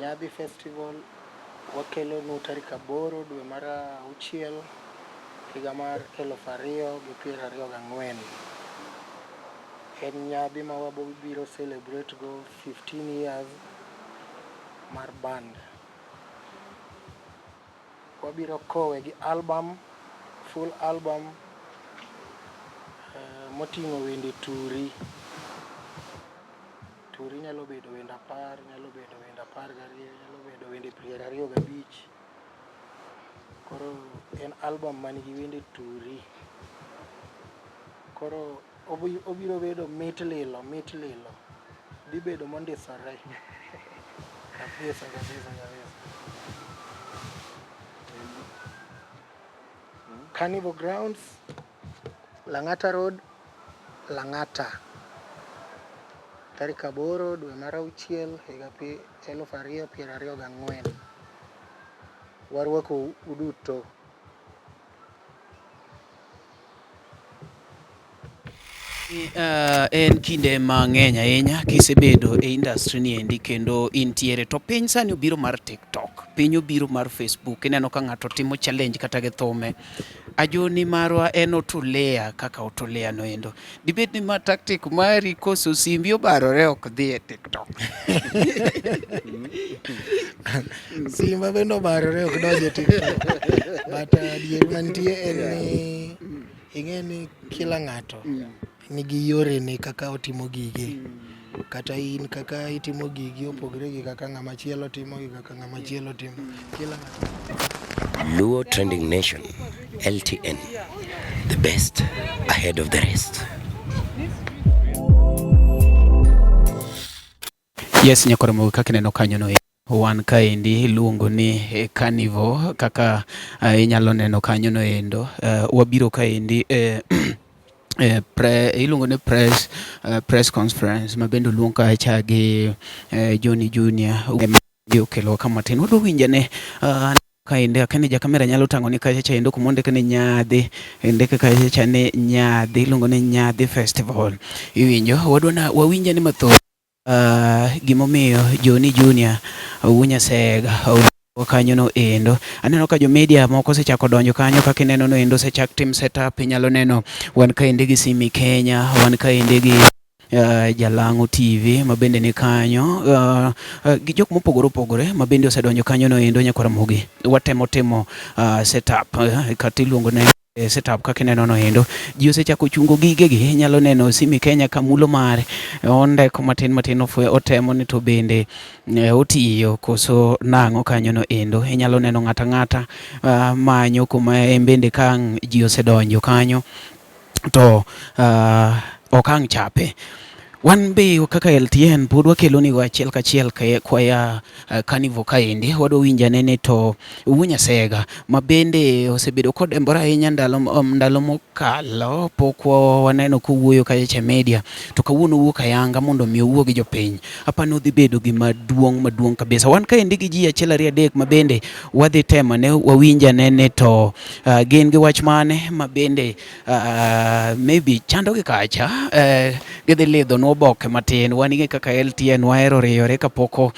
Nyadhi Festival wakelo nu tarik 8 dwe mar auchiel higa mar 2024. En nyadhi ma wabiro celebrate go 15 years mar band. Wabiro kowe gi album, full album moting'o wende turi. Turi nyalo bedo wende 10, nyalo bedo wende 12, nyalo bedo wende 25. Koro en album manigi wende turi. Koro obiro bedo mit lilo. Dhi bedo mondisore. Kabisa. Carnival Grounds, Lang'ata Road, Lang'ata. Tarik 8 dwe mar auchiel higa 2024. Warwako uduto. En kinde mang'eny ahinya kisebedo e industry ni endi kendo intiere to piny sani obiro mar TikTok, piny obiro mar Facebook. Ineno ka ng'ato timo challenge kata gi thume. Ajoni marwa en otulea kaka otulea no endo. Dibed ni ma tactic mari koso simbi obarore ok dhi e TikTok. Simba bende obarore ok donj e TikTok. But adier mantie en ni ing'e ni kila ng'ato nigi yore ne kaka otimo gige. Kata in kaka itimo gigi opogre gi kaka ng'ama chielo timo gi kaka ng'ama chielo timo. Kila ng'ato. Luo Trending Nation, LTN, the best ahead of the rest. Yes, nyakoromo kaka neno kanyo no wan kaendi iluongo ni Carnival kaka inyalo neno kanyo no endo. Wabiro kaendi iluongo ni press conference ma bende luong ka cha gi Juniour okelo kamatin wado winjane kaende akane ja kamera nyalo tango ni kacha endo kumonde kane nyadhi ende kacha cha ne nyadhi iluongo ni Nyadhi Festival. Iwinjo wadwana wawinja ni mathoth gimomiyo Juniour unya sega kanyo no endo. Aneno ka jo media moko sechako donjo kanyo kaka ineno no endo sechak team setup. Inyalo neno wan kaende gi Simi Kenya, wan kaende gi Jalang'o TV mabende ni kanyo, gi jok mopogore mabende osedonjo kanyo no endo nyakoromogi. Watemo timo setup kata iluongo ne setup kaka ineno no endo. Ji osechako chungo gige gi. Inyalo neno Simi Kenya kamulo mare ondeko matin otemo ni to bende otiyo koso nang'o kanyo no endo. Inyalo neno ng'ata manyo kuma bende kang ji osedonjo kanyo to okang chape. Wan be kaka LTN pod wakelo ni achiel kachiel kwaya Carnival kaendi wado winjane ni to unya sega mabende osebedo kod embora ahinya ndalo mokalo pok waneno kuwuoyo kacha media to kawuono wuok ayanga mondo mi owuo gi jopiny. Apano dhi bedo gima maduong kabisa. Wan kaendi gi ji achiel 2 mabende wadhi tema ne wawinjane ni to gin gi wach mane mabende maybe chando gi kacha gidhi lidho oboke matin. Wanige kaka LTN wahero riyore kapoko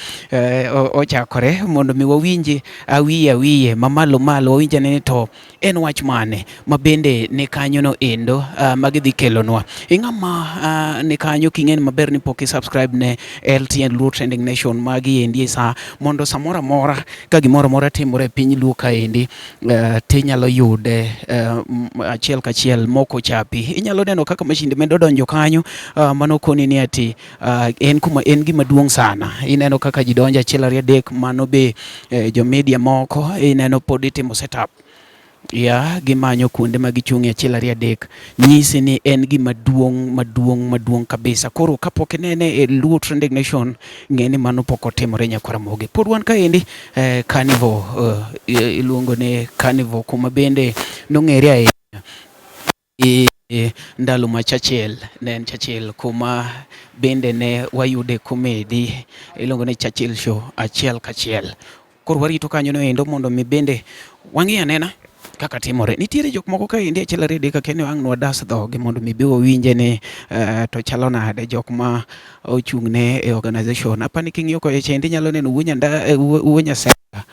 ochakore mondo mi wawinji awiye mamalo wawinjane ni to en wach mane mabende ni kanyo no endo magidhi kelonwa. Ing'ama ni kanyo king'eni maber ni pok subscribe ne LTN Luo Trending Nation magi endi sa mondo samora mora ka gimoro mora timore piny Luo kaendi tinyalo yude achiel kachiel moko chapi. Inyalo neno kaka mashinde medo donjo kanyo mano koni ni ati en gima duong' sana. Ineno kaka ji donjo achiel 2 mano be jo media moko ineno pod itimo setup gimanyo kuonde ma gichung'e achiel 2 nyisi ni en gima maduong' kabisa. Koro kapok inene e Luo Trending Nation ng'eni mano pok otimore nyakoromogi. Pod wan kaendi Carnival iluongo ni Carnival kuma bende nong'ere ahinya ndalo machachiel ne en Churchill kuma bende ne wayude komedi iluongo ni Churchill Show achiel kachiel. Koro warito kanyo no endo mondo mi bende wang'i anena kaka timore. Nitiere jok moko ka indi achiel ariyo adek kaka ne wang' nwa das dhoge mondo mi bi wawinje ni to chalo nade jok ma ochung'ne e organization. Apani king'iyo kocha chendi nyalo neno wuo Nyasaga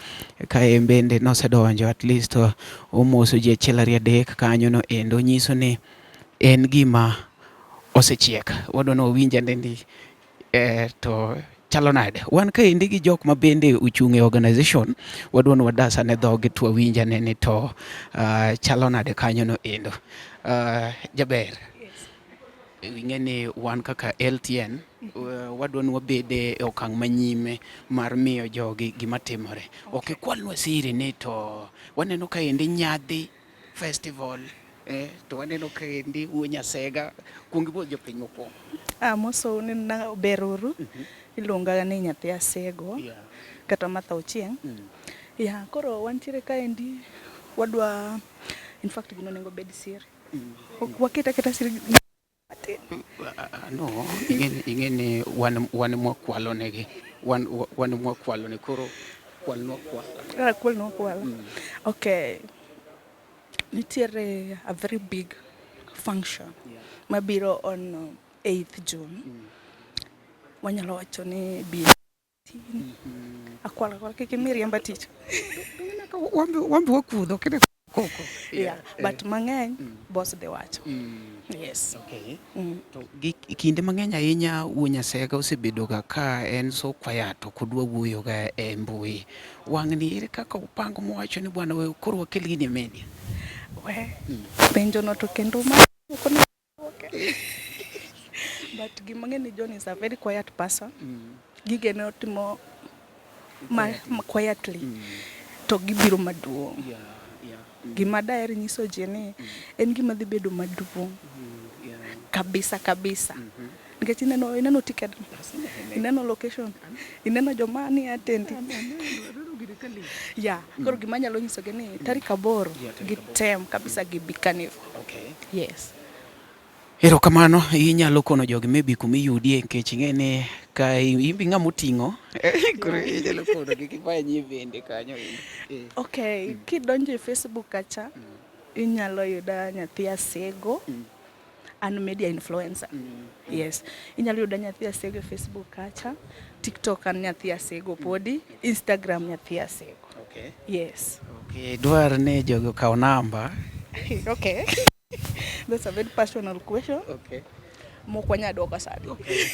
ka en bende nosedonjo at least omoso ji achiel ariyo adek kanyo no endo nyiso ni en gima osechiek. Wadwa ni wawinje ndi to chalo nade. Wan ka indi gi jok ma bende ochung' e organization wadwa ni wadasa ne dhoge to wawinja ni to chalo nade kanyo no endo. Jaber. Ing'e ni wan kaka LTN wadwa ni wabede e okang' manyime mar miyo jogi gima timore. Ok ikwalnwa siri ni to waneno ka indi nyadhi festival to waneno ka indi wuo Nyasega kuongi bo jopiny mokwongo. Moso ni na beruru ilonga ni nyathi Asego kata Martha Ochieng. Koro wantiere ka endi wadwa in fact gino nengo bed siri. Wakita siri no ing'e ni wan mwakwalo negi wan mwakwalo ne koro kwal no kwalo. Okay, nitiere a very big function mabiro on 8th June. Wanyalo wacho ni bi akwala kike miriamba tich wambi wakudho kede koko. But mang'eny boss de wacho. Yes. Okay. To kinde mang'eny ahinya wuo Nyasega osebedo ga ka en so kwayato kodwa wuoyo ga e mbui. Wang' ni ere kaka upango mwacho ni bwana we koro wakel gini e media. Penjo no to kendo okay. But gimang'eni John is a very quiet person. Gige ne otimo quietly. To gibiro maduong'. Gima daher nyiso ji ni en gima dhi bedo maduong'. Kabisa. Nikech ineno ticket, ineno location, ineno joma ni attend. Koro gima nyalo nyiso gi ni tarik 8 gitem kabisa gibikani. Okay. Yes. Erokamano, inyalo kono jogi maybe kumiyudie nikech ing'eni ka imbi ng'amo ting'o koro inyalo kono gi kifanyi bende kanyo. Okay, kidonjo e Facebook kacha inyalo yuda nyathi Asego an media influencer. Yes, inyalo yuda nyathi Asego e Facebook kacha, TikTok an nyathi Asego podi, Instagram nyathi Asego. Okay. Yes. Okay, dwar ne jogo kaw namba. Okay. That's a very personal question. Okay. Mokwanya doka sadi. Okay.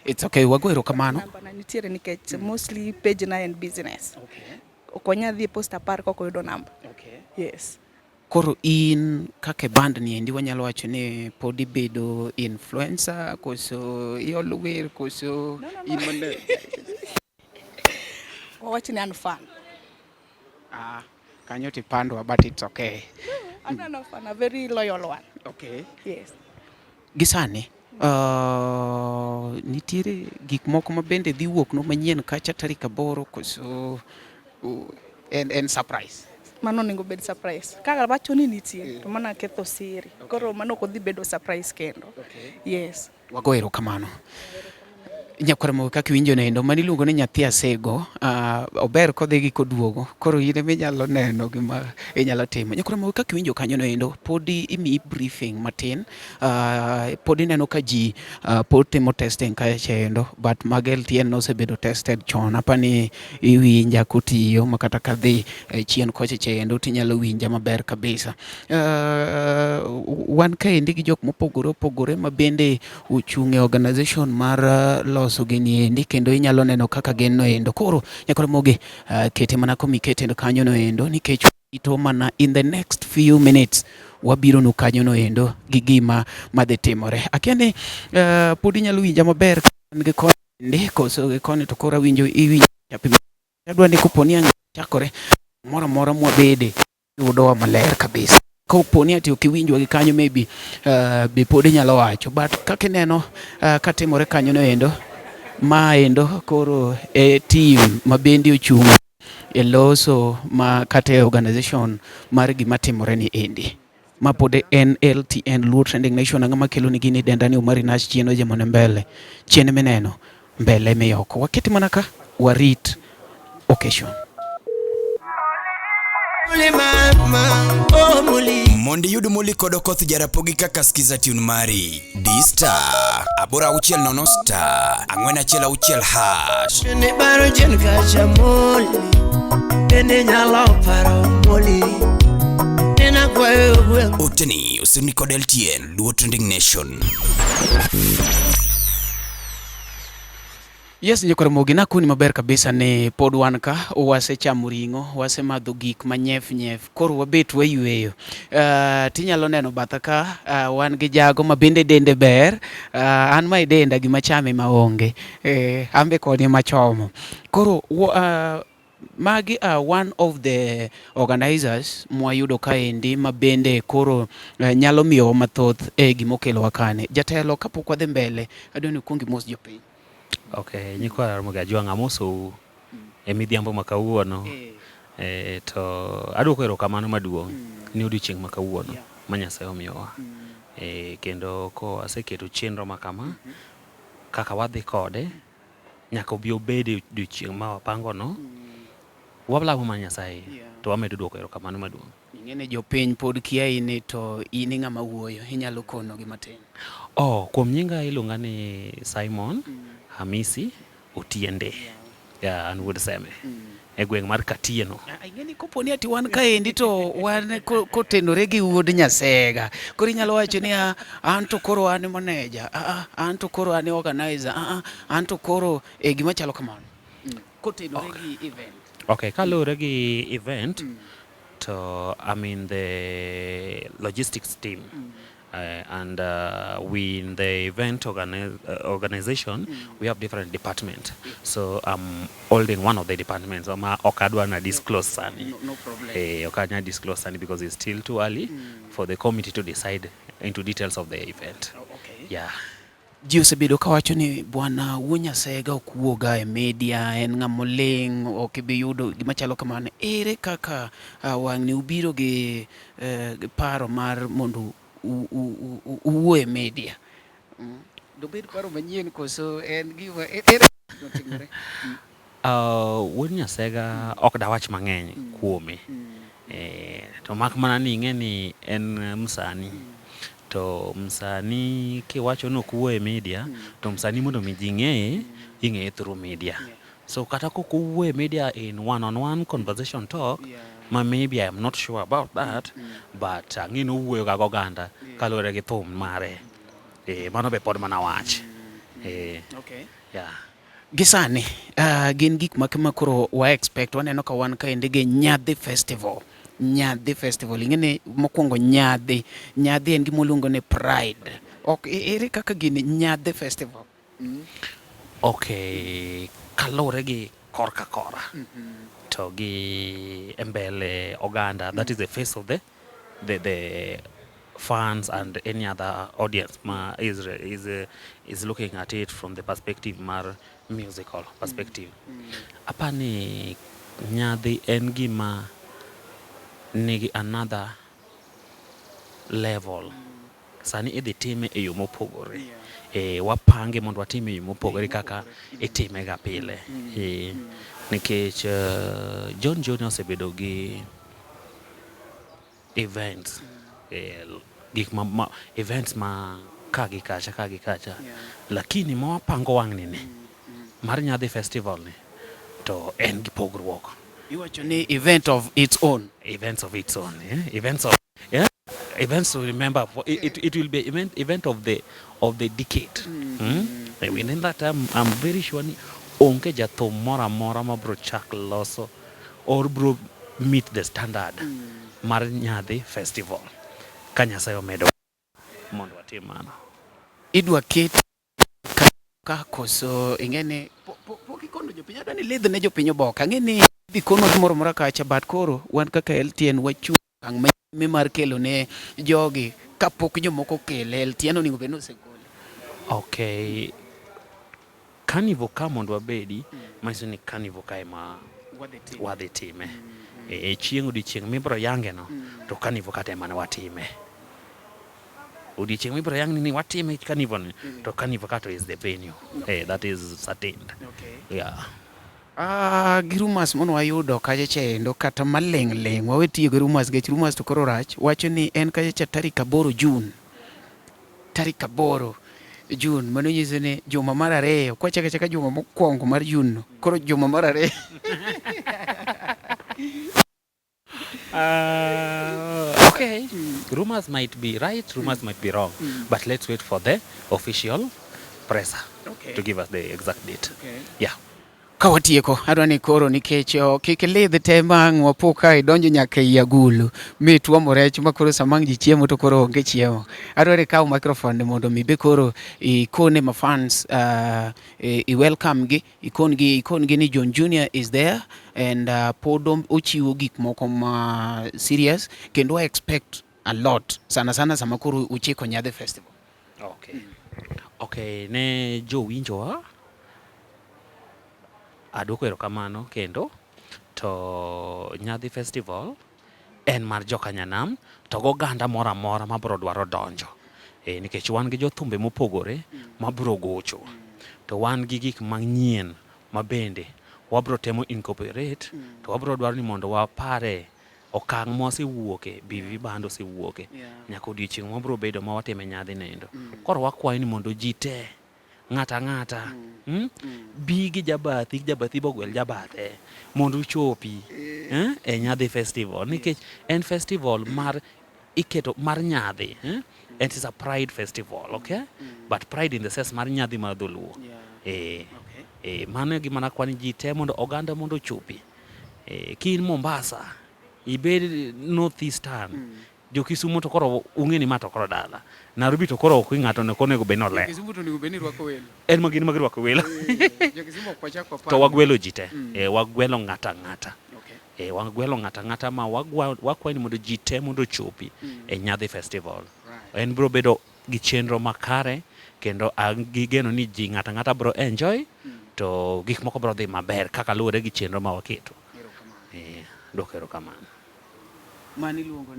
It's okay, wago erokamano. Namba na nitiere nikech mostly page na and business. Okay. Okwanya dhi post apar koko yudo namba. Okay. Yes. Koro in kake band ni endi wanyalo wacho ni podi bedo influencer koso iolo wer koso in mane. Wawachi ni an fan. Kanyo tipandwa but it's okay. I'm an fan, a very loyal one. Okay. Yes. Gisani, nitiere gik moko ma bende dhi wuok no manyien kacha tarik 8 koso en surprise. Mano nengo bed surprise. Kaka wacho ni nitie, to mana ketho siri. Koro mano ko dhi bedo surprise kendo. Okay. Yes. Wago erokamano. Nyakwara kaka winjo nendo mani luongo ni nyathi Asego ober kodhi gi koduogo koro ine minyalo neno gima inyalo timo. Nyakwara kaka winjo kanyo nendo podi imi briefing matin podi neno ka ji pod timo testing kae chendo but magel tien no sebedo tested chon apani iwinja kotiyo makata kadhi chien koche chendo tinyalo winja maber kabisa. Wan kaendi gi jok mopogore ma bende ochung' e organization mar loso gini endi kendo inyalo neno kaka gen no endo. Koro Nyakwara moge kete mana komi kete kanyo no endo nikech ito mana in the next few minutes wabiro no kanyo no endo gi gima madhi timore. Akiani podi nyalo winja maber gi koni ndi koso gi koni to kora winjo iwinjo chapi. Adwa ni koponi ang' chakore mora mwabede yudowa maler kabisa. Koponi ati ukiwinjwa gi kanyo maybe be podi nyalo wacho but kaka neno katimore kanyo no endo ma endo koro team ma bende ochung' e loso ma kata organization mar gima timore ni endi ma pod en LTN Luo Trending Nation ang'ama kelo ni gini denda ni Umari Nash chien oje mone mbele chien meneno mbele miyoko waketi mana ka warit occasion. Mondi yud muli kodo koth jarapogi kaka skiza tune mari D-Star abora uchiel nono star angwena chela uchiel hash ne baro jen kacha moli ene nyalo paro moli ena kwayo gwen Oteni usini kod LTN Luo Trending Nation. Yes, nyokore mogi na kuni maber kabisa ne pod wan ka wase chamo ringo, wase madho gik ma nyef nyef, koro wabet wayueyo. Tinyalo neno batha ka wan gi jago ma bende dende ber, an ma denda gima chame maonge, ambe koni machomo. Koro magi one of the organizers mwayudo kaendi ma bende koro nyalo miyo mathoth gimokelo wakane. Jatelo kapok wadhi mbele, adoni kuongi mos jopiny. Okay, nyikwa Ramogi Ajwang' amoso midhiambo ma kawuono. To adwoko erokamano maduong' ni odiochieng' ma kawuono ma Nyasaye omiyowa. Kendo ko aseketo chenro ma kama kaka wadhi kode nyaka obi obed odiochieng' ma wapango no. Wablamo ma Nyasaye to wamedo dwoko erokamano maduong'. Ing'eni jopiny pod kia ini to ini ng'ama wuoyo, inyalo kono gi matin. Kuom nyinga iluonga ni Simon Hamisi Otiende. An wuod Seme. E gweng' mar Katieno. Ing'eni koponi ati wan kaendi to wan kotenore gi wuod Nyasega. Koro inyalo wacho ni an to koro an manager, an to koro an organizer, an to koro gima chalo kamano. Kotenore gi event. Okay, kalure gi event to I'm in the logistics team. And we in the event organization we have different departments. So I'm holding one of the departments. Okadwa na disclose sani. No problem. Okadwa disclose sani because it's still too early for the committee to decide into details of the event. Okay. Yeah. Ji osebedo kawacho ni bwana wuod Nyasega ok wuoga e media, en ng'amoling, ok ibi yudo gima chalo kamano. Ere kaka wang'ni ubiro gi paro mar mondo uwuo e media? Dobed paro manyien koso en gima notimore? Wuod Nyasega ok dawach mang'eny kuome. To mak mana ni ing'e ni en msani. To msani kiwacho no kuwo e media, to msani mondo mi ji ng'eye, ing'eye through media. So kata koko wuo e media in one-on-one conversation talk, maybe I'm not sure about that, but ng'ino wuoyo ga goganda kalore gi thum mare. Mano be pod mana wach. Okay. Yeah. Gisani, gin gik makama koro wa expect, waneno ka wan kaendi gi Nyadhi Festival. Nyadhi Festival, ing'eni mokwongo Nyadhi en gima iluongo ni Pride. Ere kaka gini Nyadhi Festival? Okay, kalore gi korka kora. To gi embele oganda, that is the face of the fans and any other audience ma is looking at it from the perspective mar musical perspective. Apani Nyadhi en gima nigi another level. Sani idhi time e yo mopogore. Wapange mondo watime e yo mopogore kaka itime ga pile. Nikech John Juniour osebedo gi events. Events ma kagi kacha. Lakini ma wapango wang'ni ni mar Nyadhi Festival ni to en gi pogruok. Iwacho ni event of its own. Events of its own. Events to remember. It will be event of the decade. Within that time, I'm very sure ni onke jathum mora ma bro chak loso or bro meet the standard mar Nyadhi Festival. Ka Nyasaye omedo mondo watim mano. Idwa ket ka koso ing'eni pokikono jopiny adwa ni lidh ne jopiny oboka. Ing'eni dhi kono gimoro mora kacha, but koro wan kaka LTN wachung' ang' mar kelo ne jogi kapok jomoko kele. LTN onego bed nosegole. Okay. Carnival ka mondo wabedi, manyiso ni carnival ka ema wadhi time. Chieng' odiochieng' mibro yange no, to carnival kata ema ne watime. Odiochieng' mibro yang ni watime carnival ni, to carnival kata is the venue. That is certain. Okay. Yeah. Gi rumors mono wayudo kacha chendo kata maling' wawe tiyo gi rumors gech rumors to koro rach wacho ni en kacha cha tarik 8 Jun. Tarik 8 Jun, mano nyiso ni juma mar 2 kwachaka chaka juma mokwongo mar Jun no. Koro juma mar 2. Okay, rumors might be right, rumors might be wrong, but let's wait for the official presser to give us the exact date. Yeah. Ka watieko, adwa ni koro nikech kik lidh te mang' wapo ka idonjo nyaka i agulu mi tuomo rech ma koro samang' ji chiemo to koro onge chiemo. Adwa ni kaw microphone mondo mi be koro ikone ma fans i welcome gi ikon gi ni John Junior is there and pod ochiwo gik moko ma serious kendo I expect a lot sana sama koro uchiko Nyadhi Festival. Okay, ne jo winjowa adwoko erokamano kendo to Nyadhi Festival en mar joka Nyanam to goganda moro amora mabro dwaro donjo nikech wan gi jothumbe mopogore mabro gocho to wan gi gik manyien mabende wabro temo incorporate to wabro dwaro ni mondo wapare okang' mosewuoke BV band osewuoke nyaka odiochieng' wabro bedo ma watime nyadhi nendo koro wakwayo ni mondo ji te ng'ata bi gi jabathi bogwel jabathe mondo uchopi e Nyadhi Festival nikech en festival mar iketo mar nyadhi it is a pride festival, okay? But pride in the sense mar nyadhi mar dholuo mano gima nakwani ji te mondo oganda mondo ochopi kin Mombasa ibed North Eastern jo Kisumu to koro ung'eni ma to koro dala Nairobi to koro ok ng'ato ne konego be no le Kisumu to nego beni rwako welo. En magin magirwako welo Jo Kisumu ok wachako pa. to wagwelo ji te wagwelo ng'ata wagwelo ng'ata ma wakwayo ni mondo ji te mondo chopi e Nyadhi Festival en bro bedo gi chenro makare kendo gigeno ni ji ng'ata bro enjoy to gik moko bro dhi maber kaka luwore gi chenro ma waketo dwoko erokamano mani luongo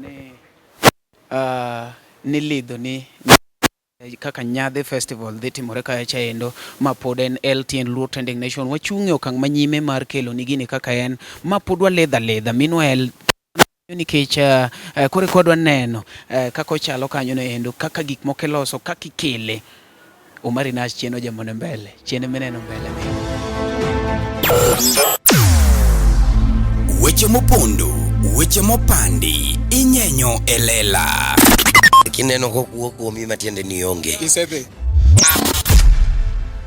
ni lidho ni kaka Nyadhi Festival dhi timore kacha endo ma pod en LTN Luo Trending Nation wachung'e okang' manyime mar kelo ni gini kaka en ma pod waledha minwel nikech kore kodwa neno kaka ochalo kanyo no endo kaka gik moko loso kaka ikele Omari Nash chieno jamone mbele chiene meneno mbele weche mopondo weche mopandi inyenyo elela Kineno kokuo kuomi matiende ni onge. Isebe.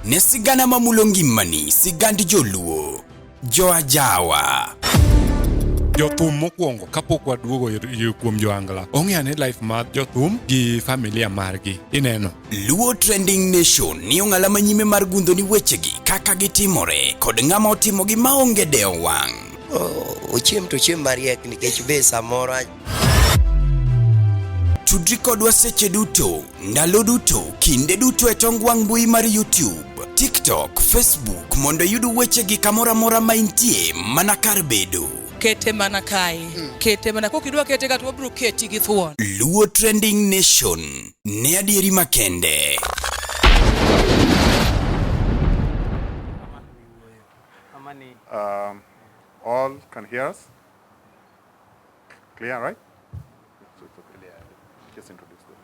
ne sigana mamulo ngimani sigand joluo joajawa jothum mokwongo kapok waduogo kuom joangla ong'eane life mar jothum gi familia margi ineno Luo Trending Nation ni ong'ala manyime mar gundho ni wechegi kaka gitimore kod ng'ama otimogi maonge deo wang' Ochiem to chiem mariek nikech be samoro tudri kodwa seche duto ndalo duto kinde duto e tong wang' mbui mar YouTube TikTok Facebook mondo yud wechegi kamora mora ma intie mana kar bedo kete mana kae kete mana kokidwa kete ka to wabro keti gi thuon Luo Trending Nation ne adieri makende all can hear us clear right so it's okay just introduce them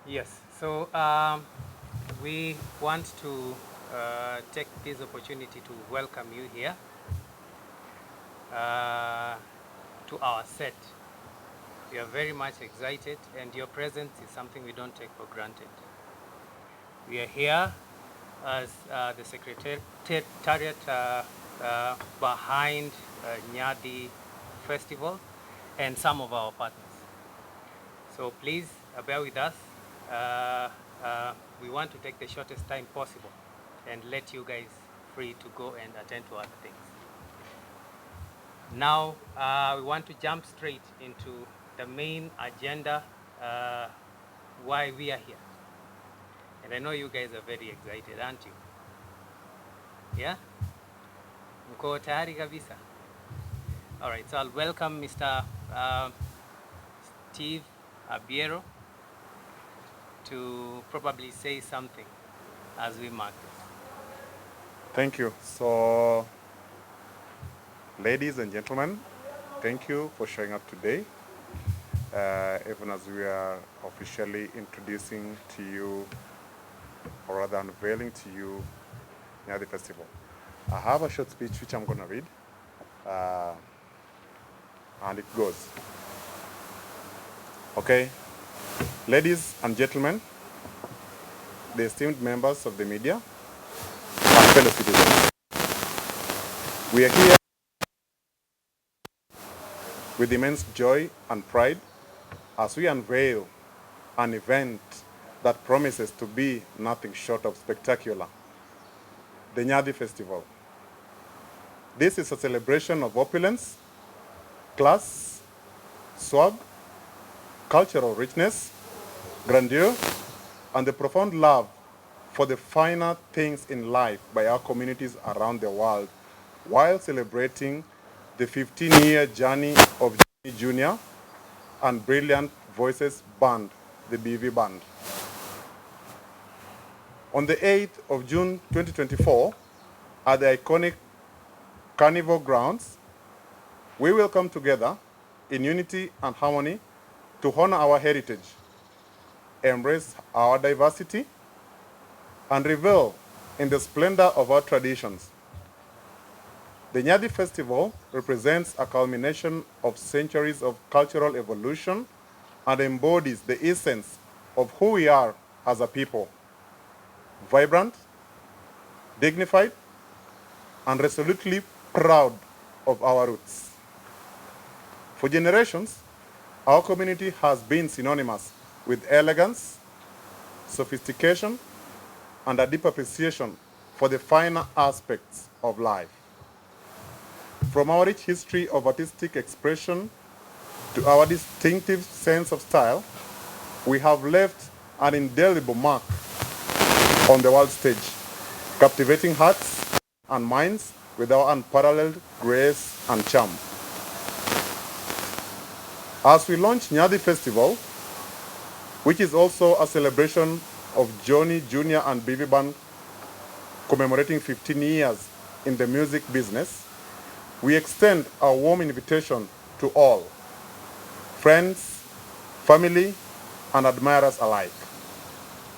yes so we want to take this opportunity to welcome you here to our set. We are very much excited and your presence is something we don't take for granted. We are here as the secretariat behind Nyadhi Festival and some of our partners. So please bear with us. We want to take the shortest time possible and let you guys free to go and attend to other things. Now, we want to jump straight into the main agenda, why we are here. And I know you guys are very excited, aren't you? Yeah? Mko tayari kabisa? All right, so I'll welcome Mr. Steve Abiero to probably say something as we mark this. thank you so Ladies and gentlemen, thank you for showing up today. Even as we are officially introducing to you, or rather unveiling to you, the festival. I have a short speech which I'm going to read, and it goes. Okay, ladies and gentlemen, the esteemed members of the media, and fellow citizens, we are here with immense joy and pride as we unveil an event that promises to be nothing short of spectacular, the Nyadi Festival. This is a celebration of opulence, class, swag, cultural richness, grandeur, and the profound love for the finer things in life by our communities around the world, while celebrating the 15-year journey of Juniour and Brilliant Voices Band, the BV Band. On the 8th of June 2024, at the iconic Carnival grounds, we will come together in unity and harmony to honor our heritage, embrace our diversity, and revel in the splendor of our traditions. The Nyadi Festival represents a culmination of centuries of cultural evolution and embodies the essence of who we are as a people: vibrant, dignified, and resolutely proud of our roots. For generations, our community has been synonymous with elegance, sophistication, and a deep appreciation for the finer aspects of life. From our rich history of artistic expression to our distinctive sense of style, we have left an indelible mark on the world stage, captivating hearts and minds with our unparalleled grace and charm. As we launch Nyadi Festival, which is also a celebration of Johnny, Junior, and BB Band commemorating 15 years in the music business, we extend a warm invitation to all, friends, family, and admirers alike,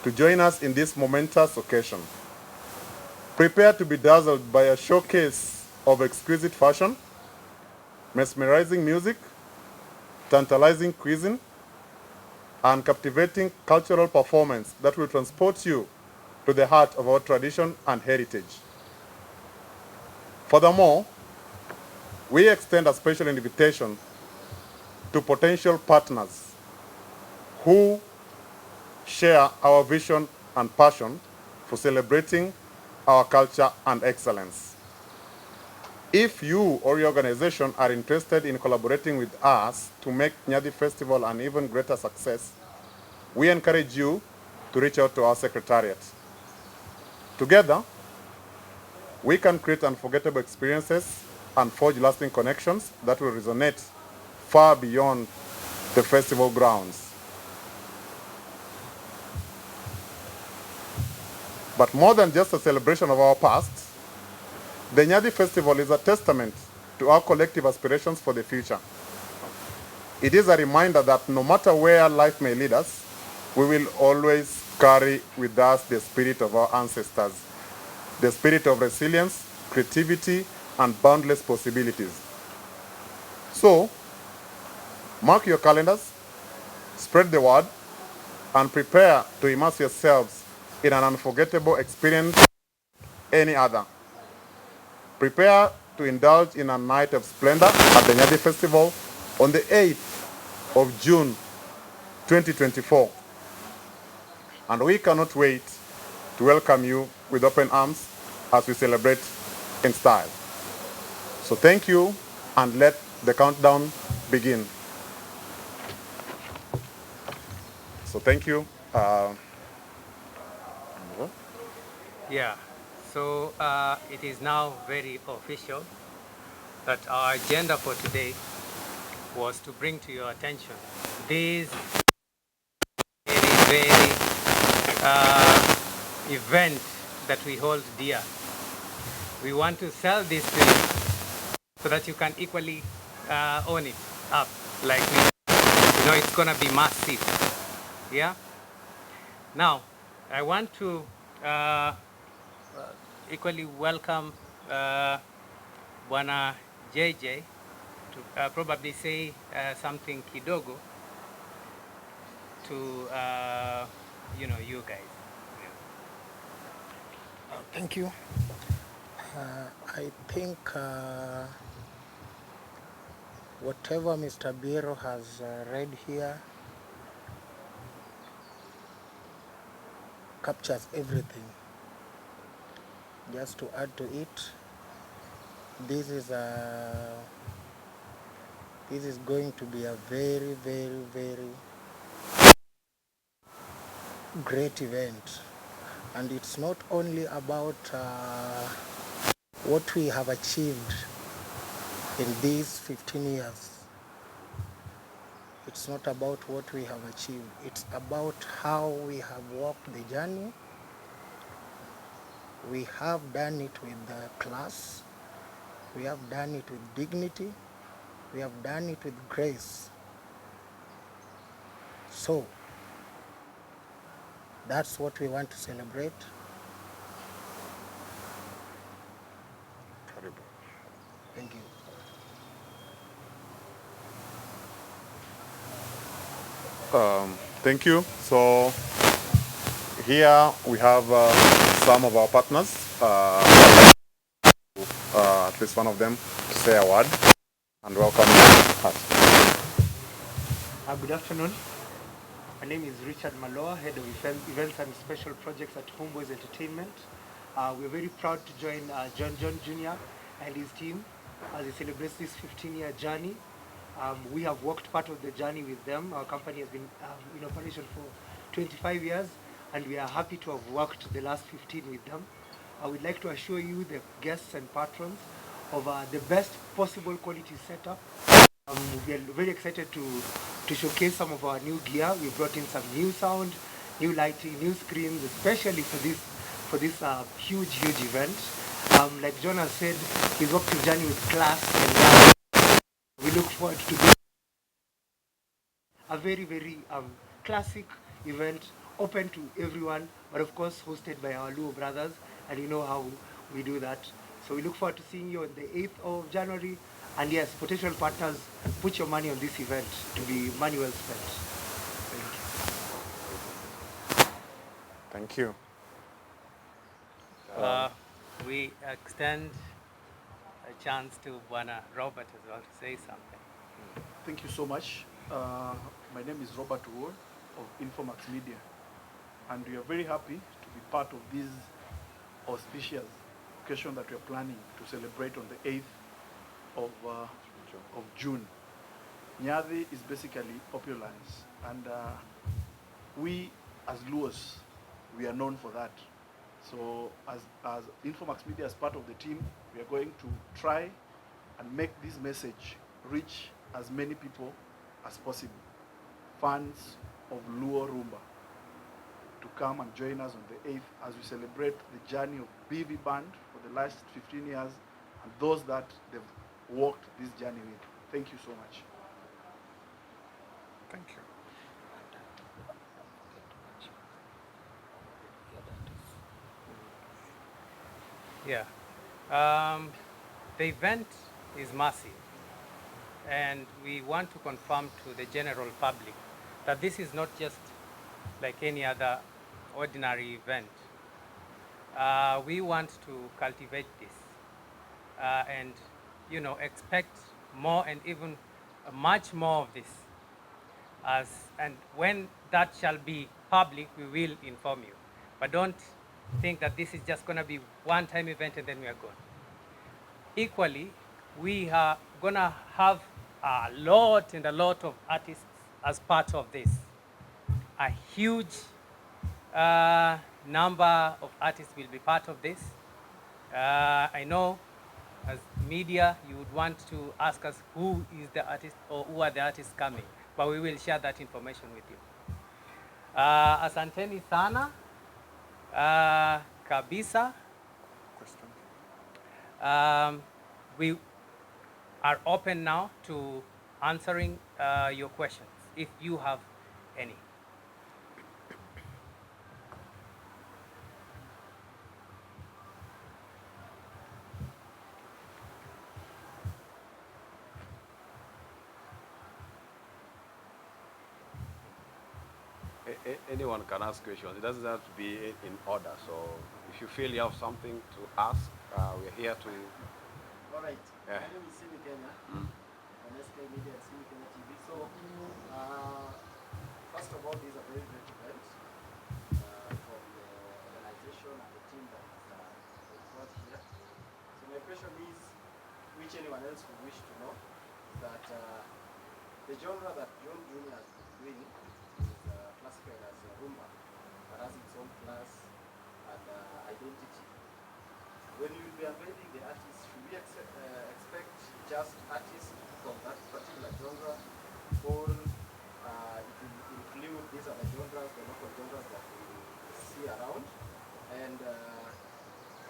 to join us in this momentous occasion. Prepare to be dazzled by a showcase of exquisite fashion, mesmerizing music, tantalizing cuisine, and captivating cultural performance that will transport you to the heart of our tradition and heritage. Furthermore, we extend a special invitation to potential partners who share our vision and passion for celebrating our culture and excellence. If you or your organization are interested in collaborating with us to make Nyadi Festival an even greater success, we encourage you to reach out to our secretariat. Together, we can create unforgettable experiences and forge lasting connections that will resonate far beyond the festival grounds. But more than just a celebration of our past, the Nyadi Festival is a testament to our collective aspirations for the future. It is a reminder that no matter where life may lead us, we will always carry with us the spirit of our ancestors, the spirit of resilience, creativity, and boundless possibilities. So, mark your calendars, spread the word, and prepare to immerse yourselves in an unforgettable experience any other. Prepare to indulge in a night of splendor at the Nyadi Festival on the 8th of June 2024. And we cannot wait to welcome you with open arms as we celebrate in style. So thank you, and let the countdown begin. So thank you. Yeah, so it is now very official that our agenda for today was to bring to your attention this very event that we hold dear. We want to sell this to you so that you can equally own it up. Like, it's gonna be massive. Yeah. Now, I want to equally welcome Bwana JJ to probably say something kidogo to you guys. Thank you. I think whatever Mr. Biro has read here captures everything. Just to add to it, this is going to be a very, very, very great event. And it's not only about what we have achieved in these 15 years. It's not about what we have achieved. It's about how we have walked the journey. We have done it with class. We have done it with dignity. We have done it with grace. So, that's what we want to celebrate. Thank you. Thank you. So here we have some of our partners, at least one of them, to say a word and welcome us. Good afternoon. My name is Richard Maloa, Head of Events and Special Projects at Homeboys Entertainment. We're very proud to join John Juniour and his team as he celebrates this 15-year journey. We have walked part of the journey with them. Our company has been in operation for 25 years, and we are happy to have worked the last 15 with them. I would like to assure you, the guests and patrons, of the best possible quality setup. We are very excited to showcase some of our new gear. We brought in some new sound, new lighting, new screens, especially for this huge event. Like John has said, he's walked his journey with class, and we look forward to this. A very, very classic event, open to everyone, but of course hosted by our Luo brothers, and you know how we do that. So we look forward to seeing you on the 8th of January. And yes, potential partners, put your money on this event to be money well spent. Thank you. We extend a chance to Bwana Robert as well to say something. Thank you so much. My name is Robert Ward of Infomax Media, and we are very happy to be part of this auspicious occasion that we are planning to celebrate on the 8th of June. Nyadhi is basically opulence, and we as Luos, we are known for that. So as Infomax Media, as part of the team, we are going to try and make this message reach as many people as possible, fans of Luo Rumba, to come and join us on the 8th as we celebrate the journey of BV Band for the last 15 years and those that they've walked this journey with. Thank you so much. Thank you. Yeah. The event is massive, and we want to confirm to the general public that this is not just like any other ordinary event. We want to cultivate this and expect more and even much more of this. And when that shall be public, we will inform you. But don't think that this is just going to be one-time event and then we are gone. Equally, we are going to have a lot of artists as part of this. A huge number of artists will be part of this. I know as media, you would want to ask us who is the artist or who are the artists coming, but we will share that information with you. Asanteni sana kabisa. are open now to answering your questions, if you have any. Anyone can ask questions. It doesn't have to be in order. So if you feel you have something to ask, we're here to. All right. Yeah. My name is Simi Kenya, on SK Media and Simi Kenya TV. So, first of all, this is a very great event from the organization and the team that is brought here. So my question is, which anyone else would wish to know, is that the genre that John Junior is doing is classified as rumba, that has its own class and identity. When you will be unveiling the artists, should we expect just artists from that particular genre, or it will include these other genres, the local genres that we see around? And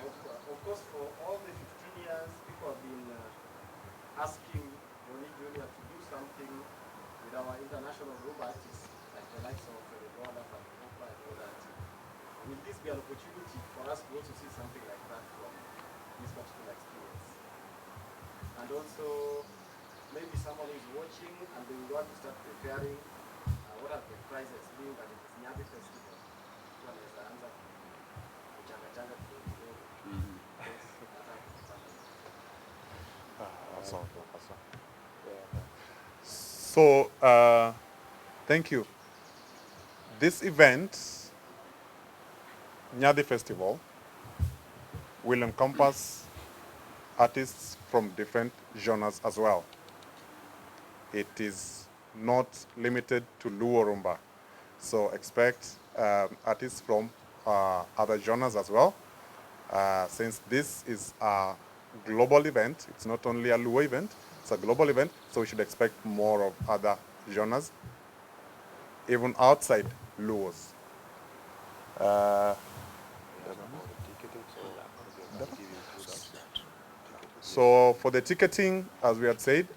of course, for all the 15 years, people have been asking Johnny Junior to do something with our international rumba artists, like the likes of Rwanda, and all that. Will this be an opportunity for us to also see something like that from this particular experience? And also, maybe someone is watching and they want to start preparing, what are the prizes being that it is Nyabi Festival? One is the answer. So, thank you. This event, Nyadi Festival, will encompass artists from different genres as well. It is not limited to Luo Rumba. So expect artists from other genres as well. Since this is a global event, it's not only a Luo event, it's a global event, so we should expect more of other genres, even outside Luos. So for the ticketing, as we had said,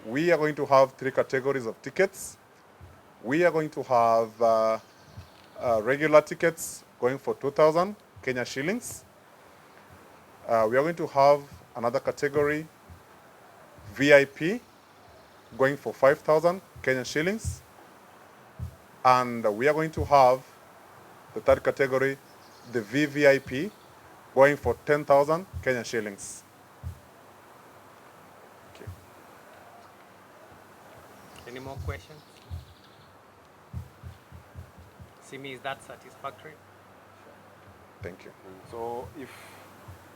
we are going to have 3 categories of tickets. We are going to have regular tickets going for 2,000 Kenya shillings. We are going to have another category, VIP, going for 5,000 Kenya shillings. And we are going to have the third category, the VVIP, going for 10,000 Kenya shillings. Okay. Any more questions? Simi, is that satisfactory? Thank you. So if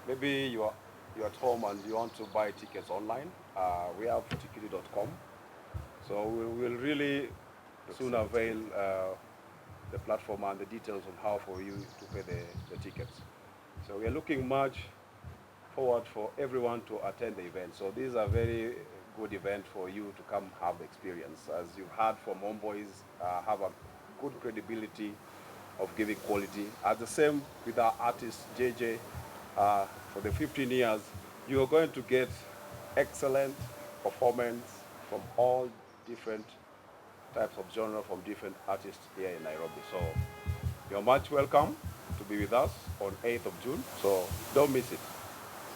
maybe you're at home and you want to buy tickets online, we have tickety.com. So we will really soon unveil the platform and the details on how for you to pay the tickets. So we are looking much forward for everyone to attend the event. So this is a very good event for you to come have the experience. As you've heard from Homeboys, have a good credibility of giving quality. As the same with our artist JJ, for the 15 years, you are going to get excellent performance from all different types of genre from different artists here in Nairobi. So you're much welcome to be with us on 8th of June. So don't miss it.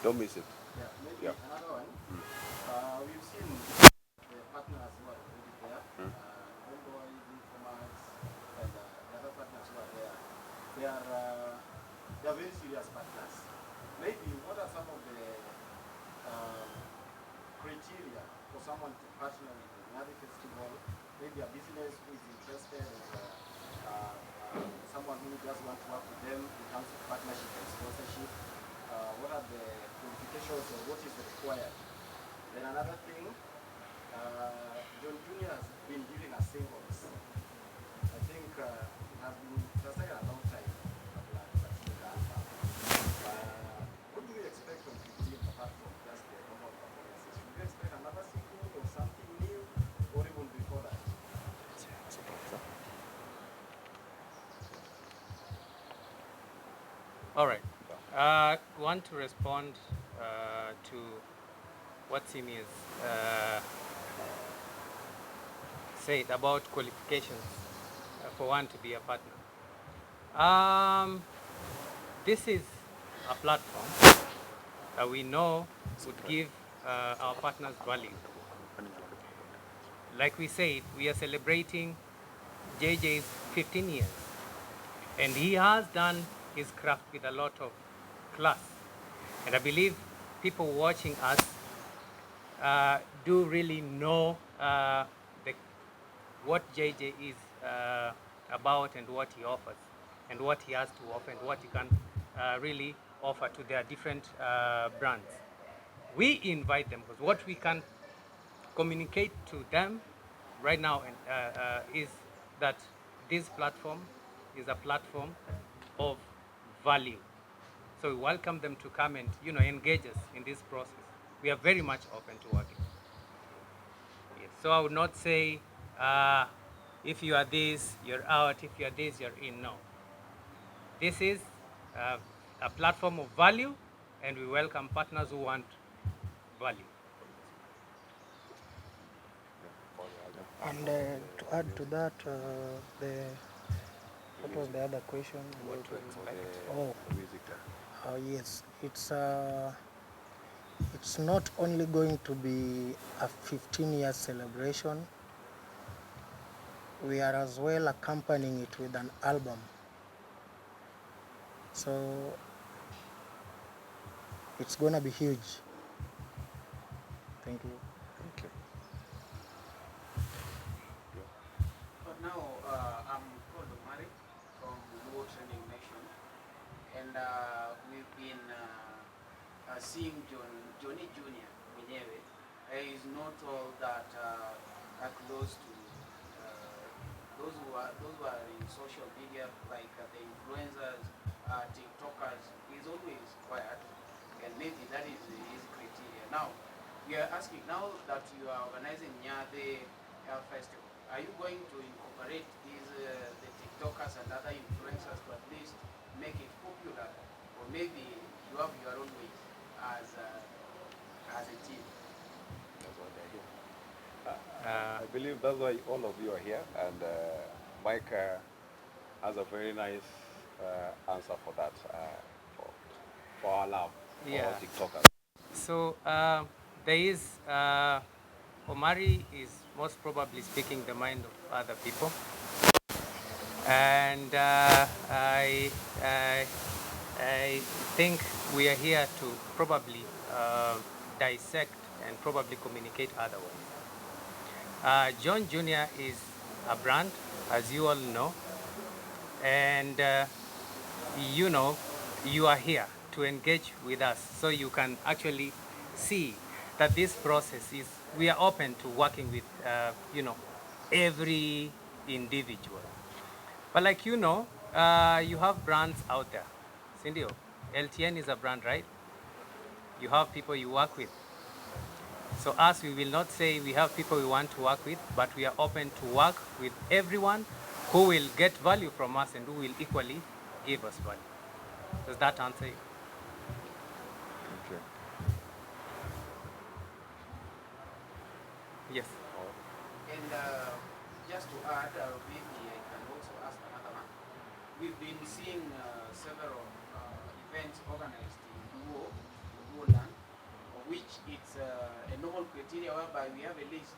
Don't miss it. Yeah, maybe another one. We've seen the partners who are already there, Homeboys, Informants, and the other partners who are there. They are very serious partners. Maybe what are some of the criteria for someone to partner with the Nyabi Festival? Maybe a business who is interested, or someone who just wants to work with them in terms of partnership and sponsorship. What are the qualifications or what is required? Then another thing, John Junior has been giving us singles. I think it has taken a long time. What do we expect from 15 apart from just the normal performances? Should we expect another single or something new, or even before that? All right. Want to respond to what seniors said about qualifications for one to be a partner. This is a platform that we know would give our partners value. Like we said, we are celebrating JJ's 15 years, and he has done his craft with a lot of class. And I believe people watching us do really know what JJ is about and what he offers and what he has to offer and what he can really offer to their different brands. We invite them because what we can communicate to them right now is that this platform is a platform of value. So we welcome them to come and engage us in this process. We are very much open to working. Yes. So I would not say if you are this, you're out. If you are this, you're in. No. This is a platform of value, and we welcome partners who want value. And to add to that, what was the other question? What to expect? Oh, yes. It's not only going to be a 15-year celebration. We are as well accompanying it with an album. So it's going to be huge. Thank you. Thank you. But now I'm called Omari from Juniour Training Nation, and we've been seeing Johnny Junior mwenyewe. Is not all that are close to those who are in social media, like the influencers, TikTokers. Is always quiet, and maybe that is his criteria. Now we are asking, now that you are organizing Nyade Festival, are you going to incorporate these the TikTokers and other influencers to at least make it popular, or maybe you have your own way as a team? That's what I hear. I believe that's why all of you are here, and Mike has a very nice answer for that, for our love, for our TikTokers. So there is, Omari is most probably speaking the mind of other people. And I think we are here to probably dissect and probably communicate otherwise. John Junior is a brand, as you all know, and you are here to engage with us, so you can actually see that this process is, we are open to working with every individual. But like you have brands out there. Cindy, LTN is a brand, right? You have people you work with. So us, we will not say we have people we want to work with, but we are open to work with everyone who will get value from us and who will equally give us value. Does that answer you? Okay. Yes. And just to add, maybe I can also ask another one. We've been seeing several events organized in Woodland, of which it's a normal criteria whereby we have a list.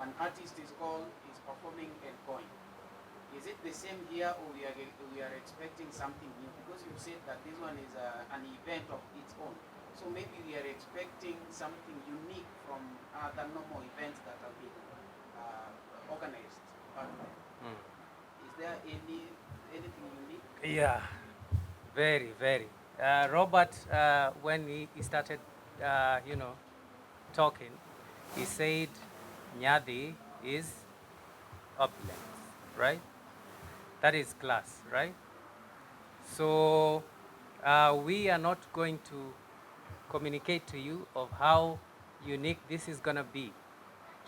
An artist is performing and going. Is it the same here, or we are expecting something new? Because you said that this one is an event of its own. So maybe we are expecting something unique from other normal events that have been organized. Is there anything unique? Yeah, very, very. Robert, when he started, talking, he said Nyadi is opulence, right? That is class, right? So we are not going to communicate to you of how unique this is going to be,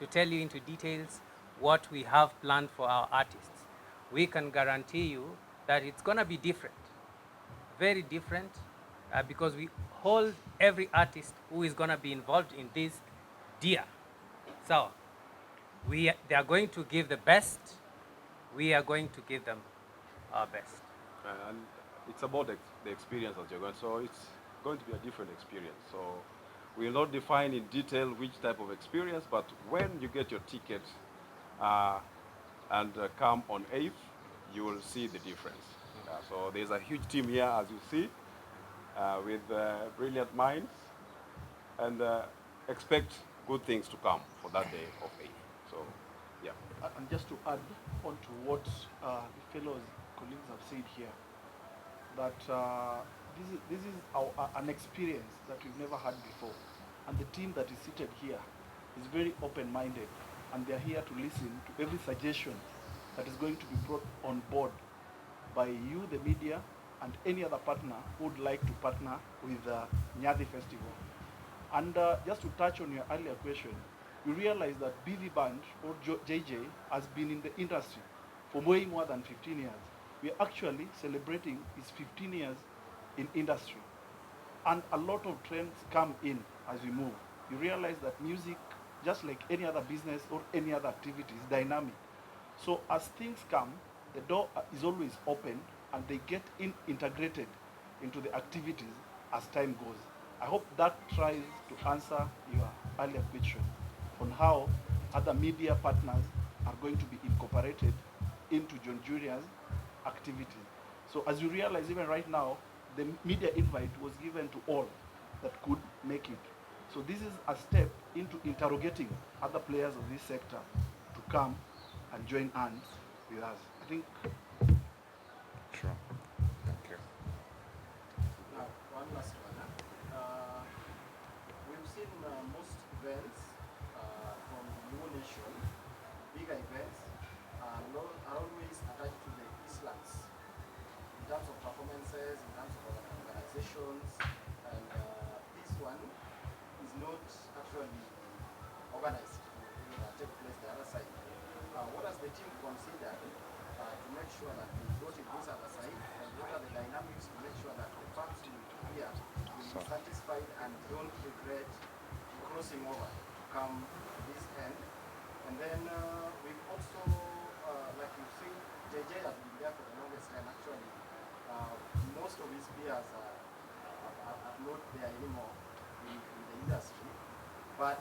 to tell you into details what we have planned for our artists. We can guarantee you that it's going to be different, very different, because we hold every artist who is going to be involved in this dear. So they are going to give the best. We are going to give them our best. And it's about the experience that you're going. So it's going to be a different experience. So we'll not define in detail which type of experience, but when you get your ticket and come on 8th, you will see the difference. So there's a huge team here, as you see, with brilliant minds, and expect good things to come for that day of 8th. So, yeah. And just to add on to what the fellow colleagues have said here, that this is an experience that we've never had before. And the team that is seated here is very open-minded, and they're here to listen to every suggestion that is going to be brought on board by you, the media, and any other partner who would like to partner with Nyadhi Festival. And just to touch on your earlier question, we realize that BV Band or JJ has been in the industry for way more than 15 years. We're actually celebrating his 15 years in industry. And a lot of trends come in as we move. You realize that music, just like any other business or any other activity, is dynamic. So as things come, the door is always open and they get integrated into the activities as time goes. I hope that tries to answer your earlier question on how other media partners are going to be incorporated into John Junior's activities. So as you realize, even right now, the media invite was given to all that could make it. So this is a step into interrogating other players of this sector to come and join hands with us. I think. Sure. Thank you. Now, one last one. We've seen most events from the Luo Nation, bigger events, are always attached to the Islands in terms of performances, in terms of organizations, and this one is not actually organized to take place the other side. What has the team considered to make sure that we go to this other side, and what are the dynamics to make sure that the fans here will be satisfied and don't regret crossing over to come this end? And then we've also, like you see, JJ has been there for the longest time. Actually, most of his peers are not there anymore in the industry, but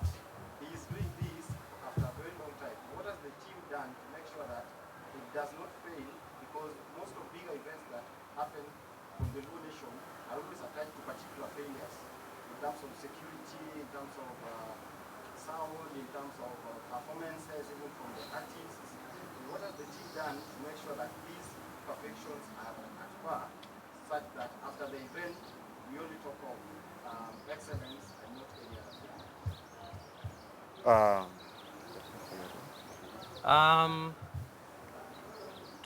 he is doing this after a very long time. What has the team done to make sure that it does not fail? Because most of bigger events that happen from the Luo Nation are always attached to particular failures in terms of security, in terms of sound, in terms of performances, even from the artists. What has the team done to make sure that these perfections are at par, such that after the event, we only talk of excellence and not any other thing?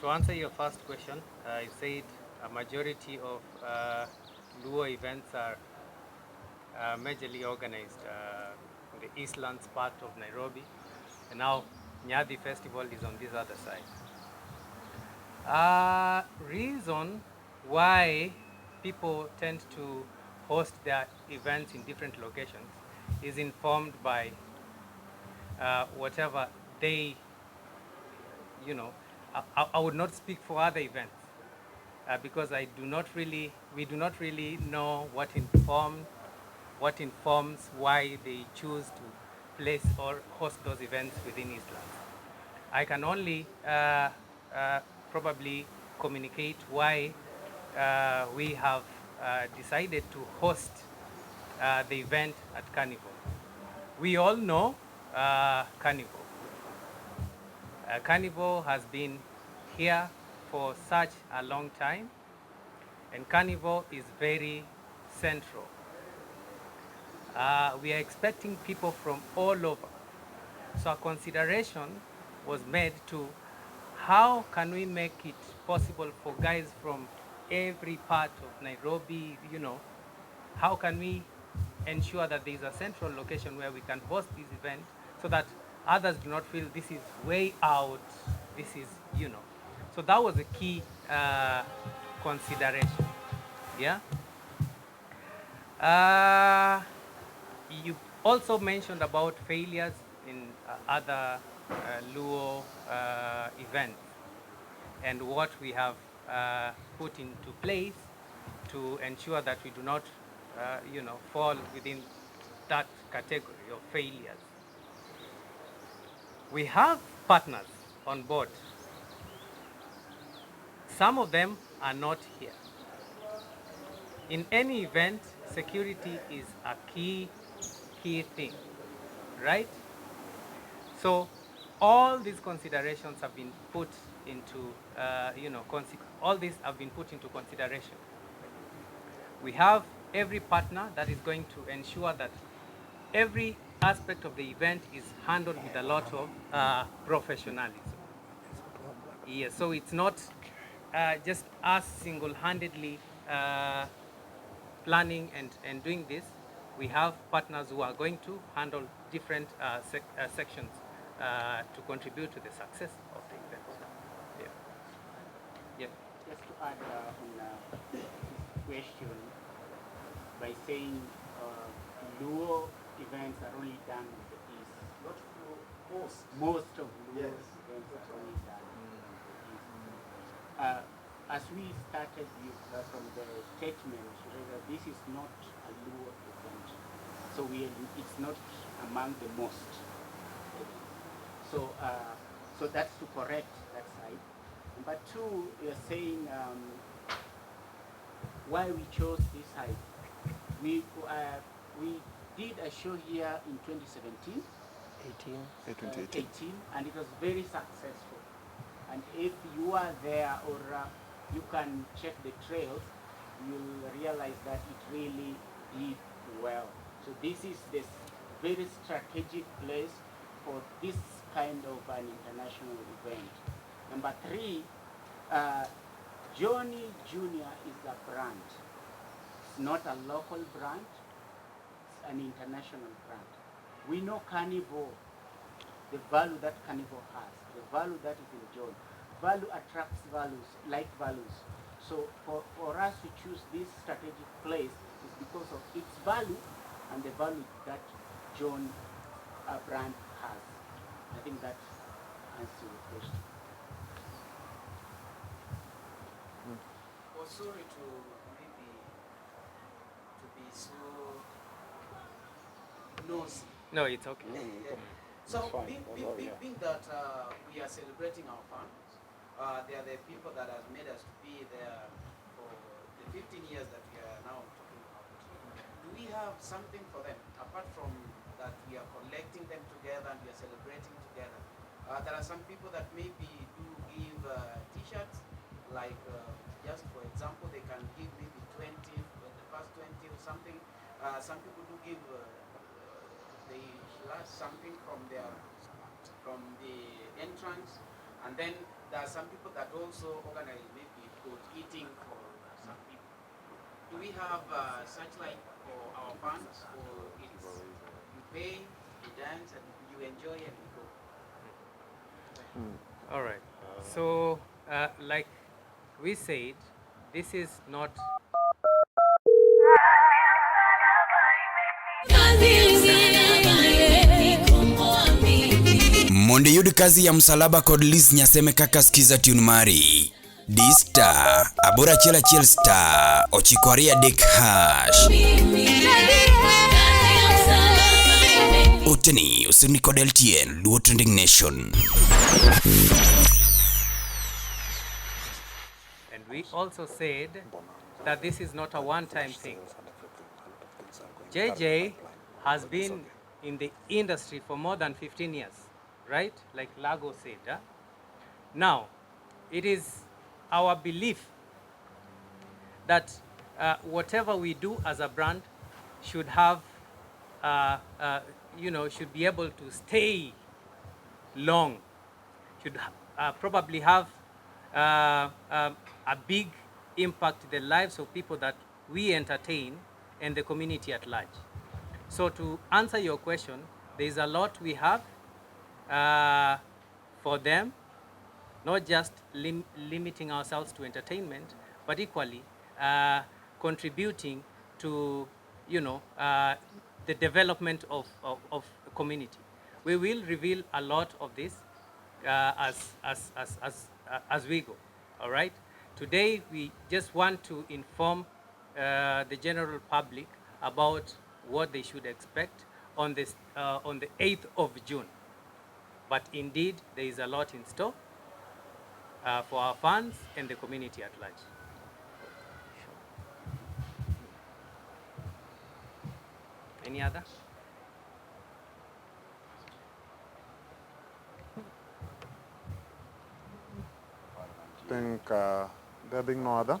To answer your first question, you said a majority of Luo events are majorly organized in the Eastlands part of Nairobi, and now Nyadhi Festival is on this other side. Reason why people tend to host their events in different locations is informed by whatever they, I would not speak for other events because we do not really know what informs why they choose to place or host those events within Islam. I can only probably communicate why we have decided to host the event at Carnival. We all know Carnival. Carnival has been here for such a long time, and Carnival is very central. We are expecting people from all over. So a consideration was made to how can we make it possible for guys from every part of Nairobi, how can we ensure that there is a central location where we can host this event so that others do not feel this is way out, this is, So that was a key consideration, yeah? You also mentioned about failures in other Luo events and what we have put into place to ensure that we do not, fall within that category of failures. We have partners on board. Some of them are not here. In any event, security is a key thing, right? So all these considerations have been put into, all these have been put into consideration. We have every partner that is going to ensure that every aspect of the event is handled with a lot of professionalism. Yes, so it's not just us single-handedly planning and doing this. We have partners who are going to handle different sections to contribute to the success of the event. Yeah. Yeah. Just to add on this question, by saying Luo events are only done with the East. Not Luo, most of Luo events are only done with the East. As we started from the statement, this is not a Luo event. So it's not among the most. So that's to correct that side. Number two, you're saying why we chose this side. We did a show here in 2017. 18, and it was very successful. And if you are there or you can check the trails, you'll realize that it really did well. So this is this very strategic place for this kind of an international event. Number three, Juniour is a brand. It's not a local brand, it's an international brand. We know Carnival, the value that Carnival has, the value that is enjoyed. Value attracts values, like values. So for us to choose this strategic place is because of its value and the value that John brand has. I think that answers your question. Oh, sorry to be so nosy. No, it's okay. So being that we are celebrating our fans, they are the people that have made us to be there for the 15 years that we are now talking about. Do we have something for them apart from that we are collecting them together and we are celebrating together? There are some people that maybe do give T-shirts, like just for example, they can give maybe 20, the first 20 or something. Some people do give they last something from the entrance, and then there are some people that also organize maybe food eating for some people. Do we have such like for our fans, or it's you pay, you dance, and you enjoy and you go? All right. So, like we said, this is not. Monde yud kazi ya msalaba kod Liz Nyaseme kaka skiza tune mari D-Star abora chiel star ochikwaria dek hash Oteni usuni kod LTN Luo Trending Nation. And we also said that this is not a one-time thing. JJ has been in the industry for more than 15 years, right? Like Lago said. Huh? Now, it is our belief that whatever we do as a brand should have, should be able to stay long, should probably have a big impact in the lives of people that we entertain and the community at large. So to answer your question, there is a lot we have for them, not just limiting ourselves to entertainment, but equally contributing to, you know, the development of a community. We will reveal a lot of this as we go, all right? Today, we just want to inform the general public about what they should expect on the 8th of June. But indeed, there is a lot in store for our fans and the community at large. Any other? I think there being no other.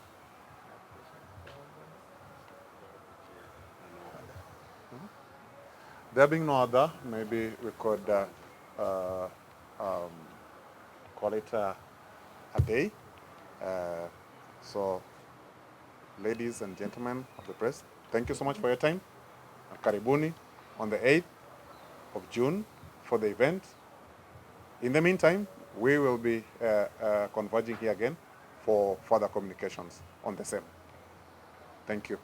There being no other, maybe we could call it a day. So, ladies and gentlemen of the press, thank you so much for your time. Karibuni on the 8th of June for the event. In the meantime, we will be converging here again for further communications on the same. Thank you.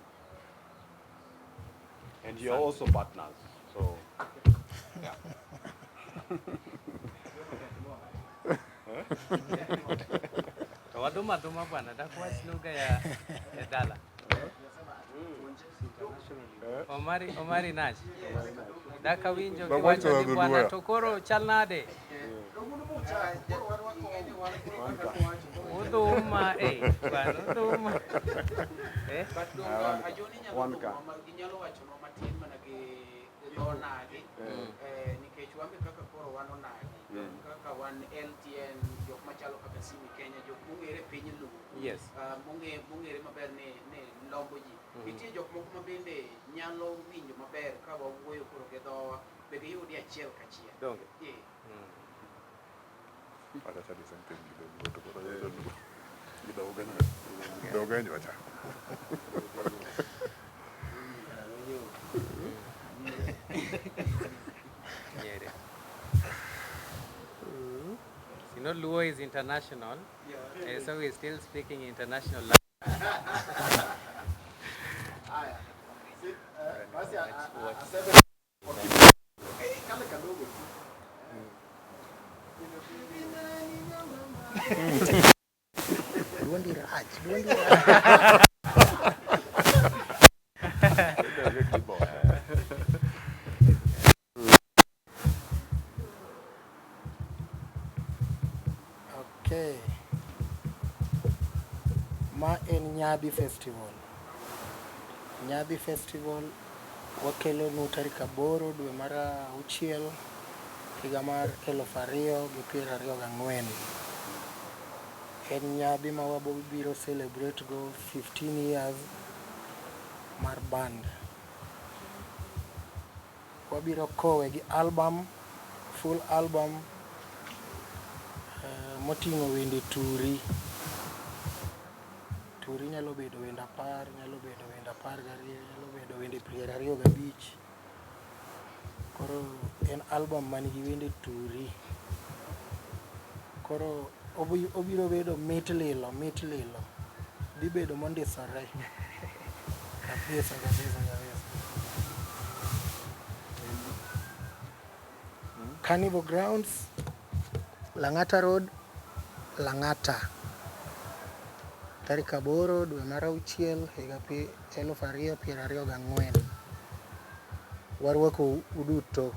And you're also partners, so yeah. Tawaduma bwana, takuwa lugha ya dala. Omari Nash. Daka winjo kiwacho ni bwana Tokoro chalnade. Uduma bwana uduma. Ajoni nyalo ginyalo wacho no matin mana gi donagi nikech wambe kaka koro wan onagi kaka wan LTN jok machalo kaka Simi Kenya jok mongere piny lu. Yes. Mongere maber ne lombo ji. Nitie jok moko mabende nyalo winjo maber ka wawuoyo koro gi dhowa be giyudi achiel kachiel. Donge. You know, Luo is international, so we're still speaking international language. Okay. Ma en Nyabi Festival. Nyabi Festival wakelo nu tarik 8 dwe mar 6 higa mar 2024. En nyabi ma wabiro celebrate go 15 years mar band. Wabiro kowe gi album, full album moting'o wende turi. Turi nyalo bedo wende 10, nyalo bedo wende 12, nyalo bedo wende 25. Koro en album manigi wende turi. Koro obiro bedo mit lilo. Dhi bedo mondisore. Kabisa. Carnival Grounds, Lang'ata Road, Lang'ata. Tarik 8 dwe mar 6 higa 2024. Warwako uduto.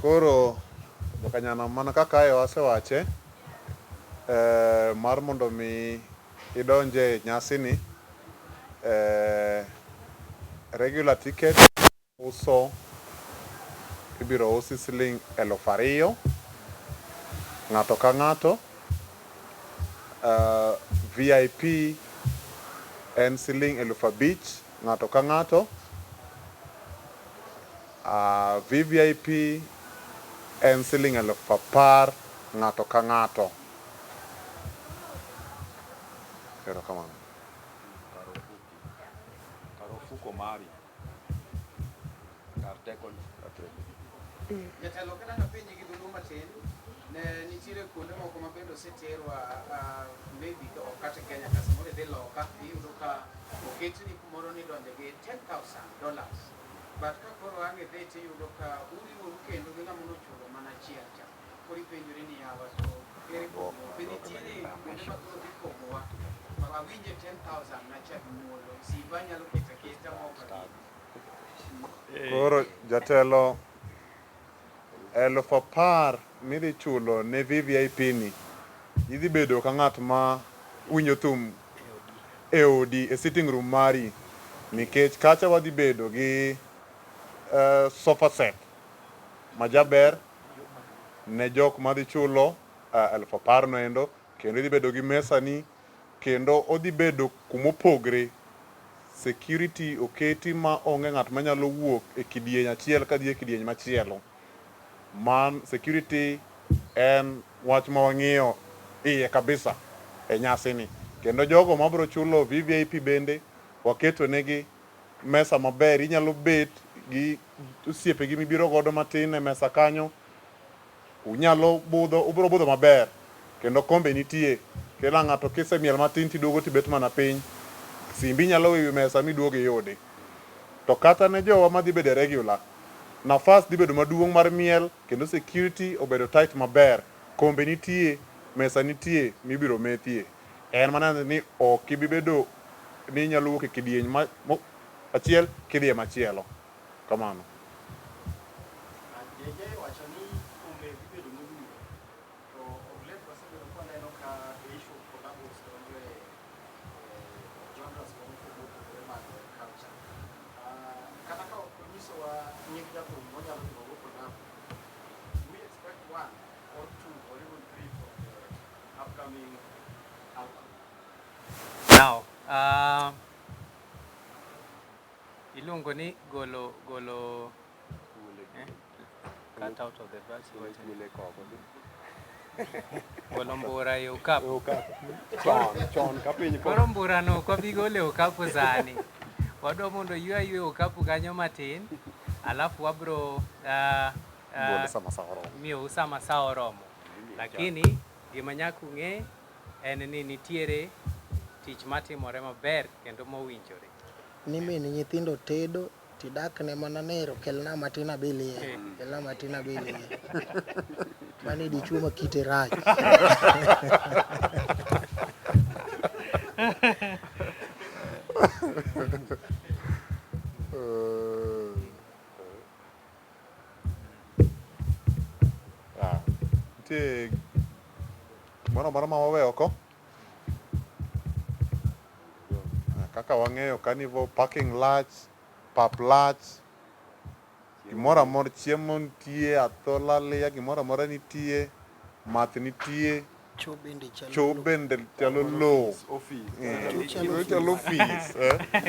Koro jokanyana mana kaka ayo wasewache mar mondo mi idonje nyasini regular ticket uso ibiro usi siling 2,000 ng'ato ka ng'ato. VIP en siling 5,000 ng'ato ka ng'ato. VVIP en siling 10,000 ng'ato ka ng'ato. Karofuko mari. are taken at Jatelo kana na penye gi dhulu matin ne nitiere kuonde moko ma bendo seterwa maybe kata Kenya ka samoro dhi loka iyudo ka oketni kumoro ni donjo gi $10,000 but ka koro ang' idhi tiyudo ka uriworu kendo gi ng'ama nochulo mana achiel cha koro ipenjori ni yawa to ere pogo be nitiere kuonde ma koro dhi pogowa awinje 10,000 nachak muolo siba nyalo keto aketa moko Koro jatelo 10,000 midhi chulo ne VVIP ni idhi bedo ka ng'at ma winjo thum e odi e sitting room mari nikech kacha wadhi bedo gi sofa set majaber ne jok madhi chulo 10,000 no endo kendo idhi bedo gi mesa ni kendo odhi bedo kumopogre security oketi ma onge ng'at manyalo wuok e kidieny achiel kadhi e kidieny machielo. Man security en wach ma wang'iyo iye kabisa e nyasi ni. Kendo jogo mabro chulo VVIP bende waketo negi mesa maber, inyalo bet gi osiepe gi mibiro godo matin e mesa kanyo. Unyalo budho, ubro budho maber. Kendo kombe nitie. Kila ng'ato kisemiel matin tiduogo tibet mana piny. Simbi nyalo wewe mesa miduogo iyudi. To kata ne jowa madhi bedo regular, nafas dhi bedo maduong' mar miel kendo security obedo tight maber. Kombe nitie, mesa nitie mibiro methie. En mana ni ok ibi bedo ni nyalo wuok e kidieny achiel kidhi e machielo. Kamano. Now, iluongo ni golo cut out of the bus golo mbura e okapu. Koro mbura no kwabi gole okapu sani. Wadwa mondo ywe okapu kanyo matin, alafu wabro miyo sama sa oromo. Lakini gima nyaka ung'e en ni nitiere tich matimore maber kendo mowinjore. Ni min nyithindo tedo tidak ne mana nero kelna matina bilie. Kelna matina bilie. Mani dichuo makite rach. Mano ma wawe oko. Kaka wang'eyo carnival parking lach, pap lach, gimoro amora chiemo nitie, athola lia, gimoro amora nitie, math nitie, cho bende chalo low. Chalo fees.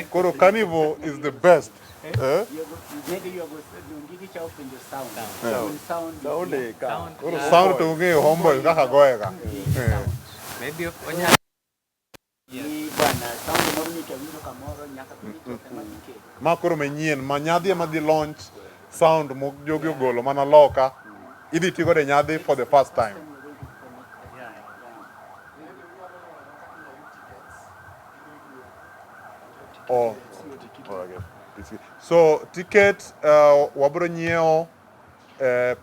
Koro carnival is the best. Sound to ung'eyo homeboy kaka goega. Maybe Ma koro manyien, ma nyadhi ema dhi launch sound mo jogi ogolo mana loka. Idhi tigo de nyadhi for the first time. Oh, okay. So ticket wabro nyiewo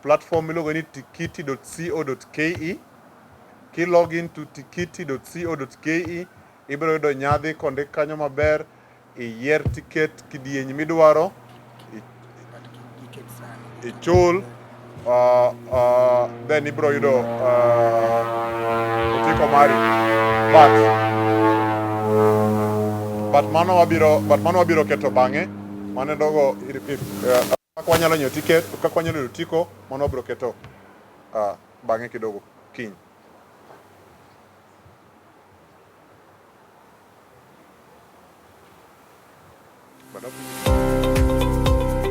platform miluongo ni tikiti.co.ke. Ki log in to tikiti.co.ke ibro yudo nyadhi kondik kanyo maber, iyier ticket kidieny midwaro, ichul, then ibro yudo otiko mari. But mano wabiro keto bang'e. Mano dogo kaka wanyalo nyiewo ticket, kaka wanyalo yudo otiko, mano wabiro keto bang'e kidogo kiny.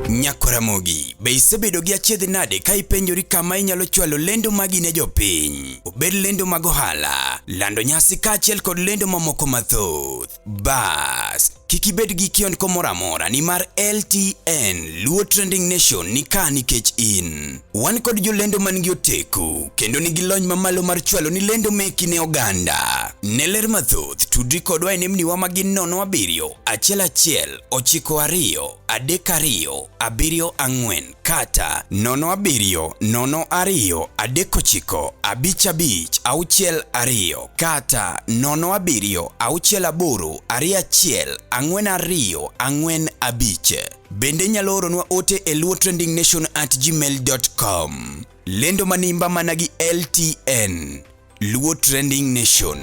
Nyakoramogi, be isebedo gi achiedh nade ka ipenjori kama inyalo chwalo lendo magi ne jopiny? Obed lendo mag ohala, lando nyasi kaachiel kod lendo mamoko mathoth. Bas, kik ibed gi kiondko moro amora nimar LTN Luo Trending Nation ni ka nikech in. Wan kod jolendo man gi oteku kendo nigi lony mamalo mar chwalo ni lendo meki ne oganda. Ne ler mathoth, tudri kodwa e nembniwa magin 07 11 92 32 74 kata 07 02 39 55 62 kata 07 68 21 42 45. Bende nyalo oronwa ote e luotrendingnation@gmail.com. Lendo manimba managi LTN, Luo Trending Nation.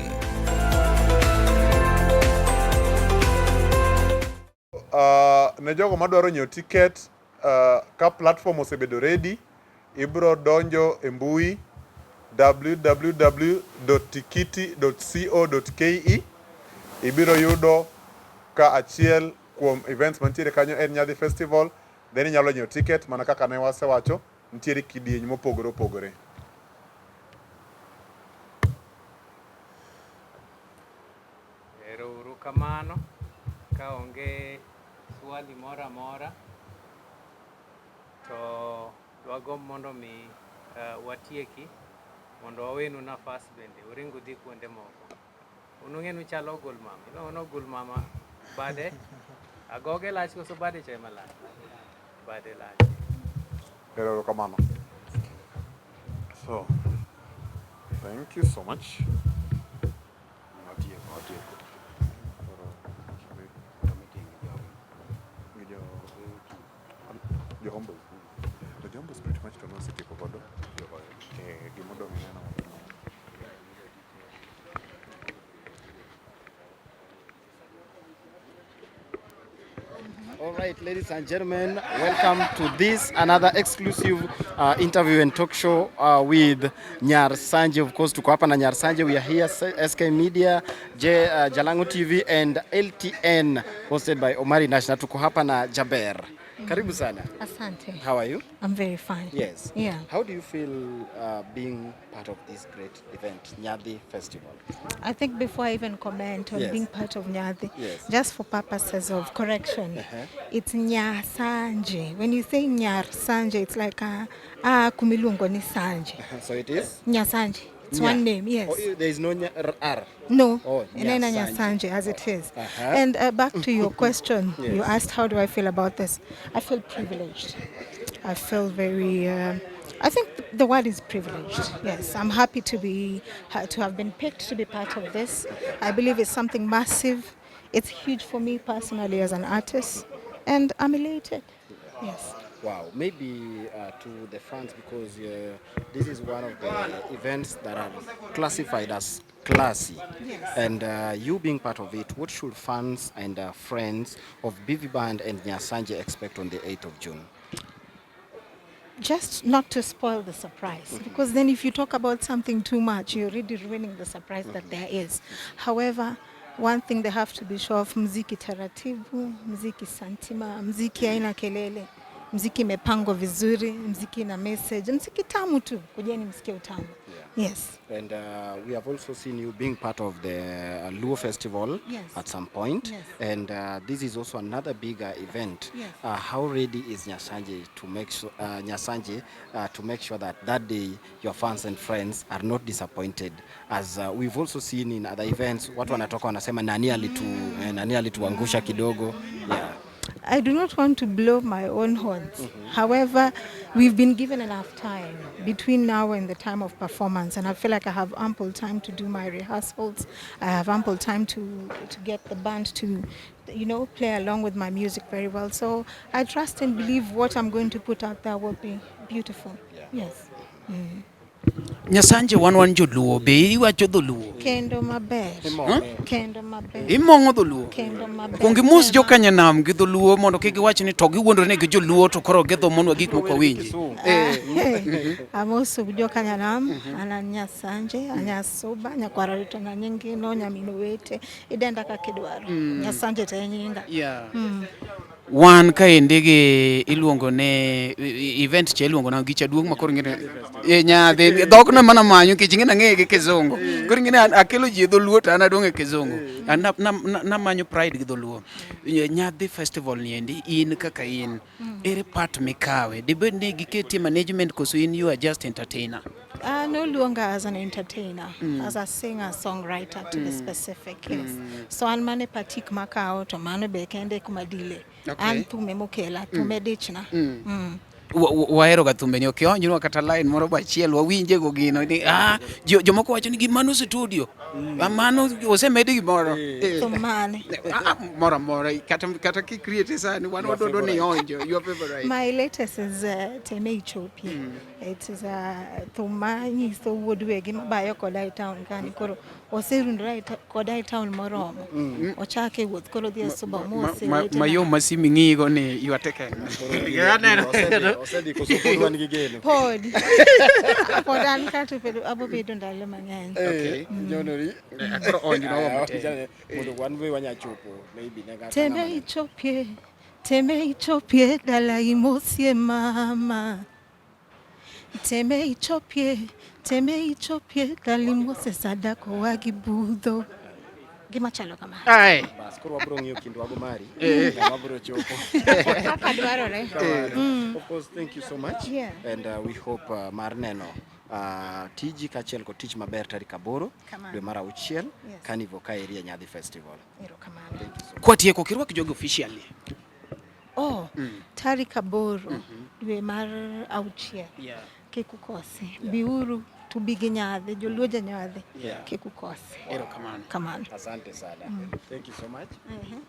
Ne jogo madwaro nyiewo ticket, ka platform osebedo ready, ibro donjo e mbui www.tikiti.co.ke. ibiro yudo ka achiel kuom events mantiere kanyo en Nyadhi Festival, then inyalo nyiewo ticket mana kaka ne wasewacho, nitiere kidieny mopogore opogore. Ero kamano, ka onge swali mora mora, to wagom mondo mi watieki, mondo wawenu nafas bende, uringu dhi kuonde moko. Unung'enu chalo gol mama, ilono gol mama bade, agoge lach koso bade chay malach? Bade lach. Ero kamano. So, thank you so much. All right, ladies and gentlemen, welcome to this another exclusive interview and talk show with Nyar Sanje. Of course, tuko hapa na Nyar Sanje. We are here, SK Media, Jalango TV and LTN, hosted by Omari Nash. Tuko hapa na Jaber. Karibu sana. Asante. How are you? I'm very fine. Yes. Yeah. How do you feel being part of this great event, Nyadhi Festival? I think before I even comment on Yes. being part of Nyadhi, Yes. just for purposes of correction, it's Nyar Sanje. When you say Nyar Sanje, it's like kumilungo ni Sanje. So it is? Nyar Sanje. It's Nya. one name, yes. Oh, there is no R. No, Oh, Enena Nyar Nyasanje as it is. Uh-huh. And back to your question, Yes. you asked how do I feel about this? I feel privileged. I feel very, I think the word is privileged. Yes, I'm happy to have been picked to be part of this. I believe it's something massive. It's huge for me personally as an artist, and I'm elated. Yes. Wow, maybe to the fans, because this is one of the events that are classified as classy. Yes. And you being part of it, what should fans and friends of BV Band and Nyasanje expect on the 8th of June? Just not to spoil the surprise, because then if you talk about something too much, you're already ruining the surprise that there is. However, one thing they have to be sure of, mziki taratibu, mziki santima, mziki haina kelele, mziki imepangwa vizuri, mziki na message, mziki tamu tu, kujeni msikie utamu. Yes. And we have also seen you being part of the Luo Festival at some point. Yes. And this is also another bigger event. Yes. How ready is Nyasanje to make sure, to make sure that that day your fans and friends are not disappointed? As we've also seen in other events, watu wanatoka wanasema nani alituangusha kidogo. Yeah. I do not want to blow my own horns. However, we've been given enough time between now and the time of performance, and I feel like I have ample time to do my rehearsals. I have ample time to get the band to, play along with my music very well. So I trust and believe what I'm going to put out there will be beautiful. Yeah. Yes. Nyasanje wan joluo be iwacho dholuo. Kendo maber. Kendo maber. Imong'o dholuo. Kendo maber. Kuongi mus jo Kanyanam gi dholuo mondo kik giwach ni to giwuondore ni gi joluo to koro gedho monwa gik moko winji. Amoso jo Kanyanam, anan Nyasanje, Anyasuba, Nyakwara rito na nyingino, nyamino wete, idenda kakidwaro. Nyasanje te nyinga. Wan kaendi gi iluongo ne event che iluongo na gicha duong' makoro ngene nyadhi dhok na mana manyo kich ngene ng'e gi kizungu koro ngene akelo ji dholuo to an adong' e kizungu na manyo pride gi dholuo nyadhi festival niendi in kaka in ere part mikawe dibed ni giketie management koso in you are just entertainer. No longer as an entertainer, as a singer, songwriter to be specific, yes. So an mane patik makao to mano be kende kumadile. An thume mokela, thume dichna. Wahero ga thumbe ni okionjwa kata line moro bachiel wawinje go gino ni jomoko wacho ni gimano studio mano osemedi gimoro thumane mora kata ki create sani wan wadodo ni onjo your favorite. My latest is Teme Ethiopia. It is thumani so wodwe gima bayo kodai town kani koro oserundra kodai town moromo ochake wuoth koro dhie suba mose mayo masimi ngigo ni you are taken osedi koso pod wan gi geno pod an katu abo bedo ndalo mang'eny jonori akoro onjo no mondo wan be wanya chopo maybe nega Teme Ethiopia dala imosie mama Teme Ethiopia dala imose sadako wagi budho gima chalo kama bas koro wabro ng'iyo kindu wago mari wabro chopo akadwarore. Of course, thank you so much and we hope mar neno tiji kachiel ko tich maber tarik 8 dwe mar 6 Carnival ka area Nyadhi Festival. Kwatieko kirwak jogo officially tarik 8 dwe mar 6 kikukose biuru tubigi Nyadhi joluo Nyadhi kikukose kamano asante sana thank you so much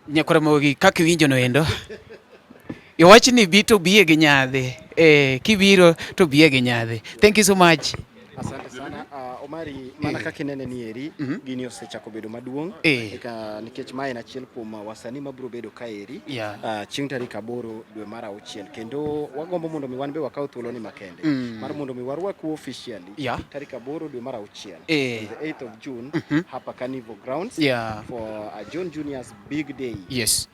Nyakwara mogi kaka winjo no endo iwachi ni bito biye gi Nyadhi kibiro to biye gi Nyadhi. Thank you so much. Asante sana Omari mana kaka nene ni eri gini osechako bedo maduong' nikech mae en achiel kuom wasanii mabiro bedo ka eri chieng' tarik 8 dwe mar 6 kendo wagombo mondo mi wan be wakaw thuolo ni makende mar mondo mi warwaku officially tarik 8 dwe mar 6 the 8th of June hapa Carnival Grounds for John Junior's big day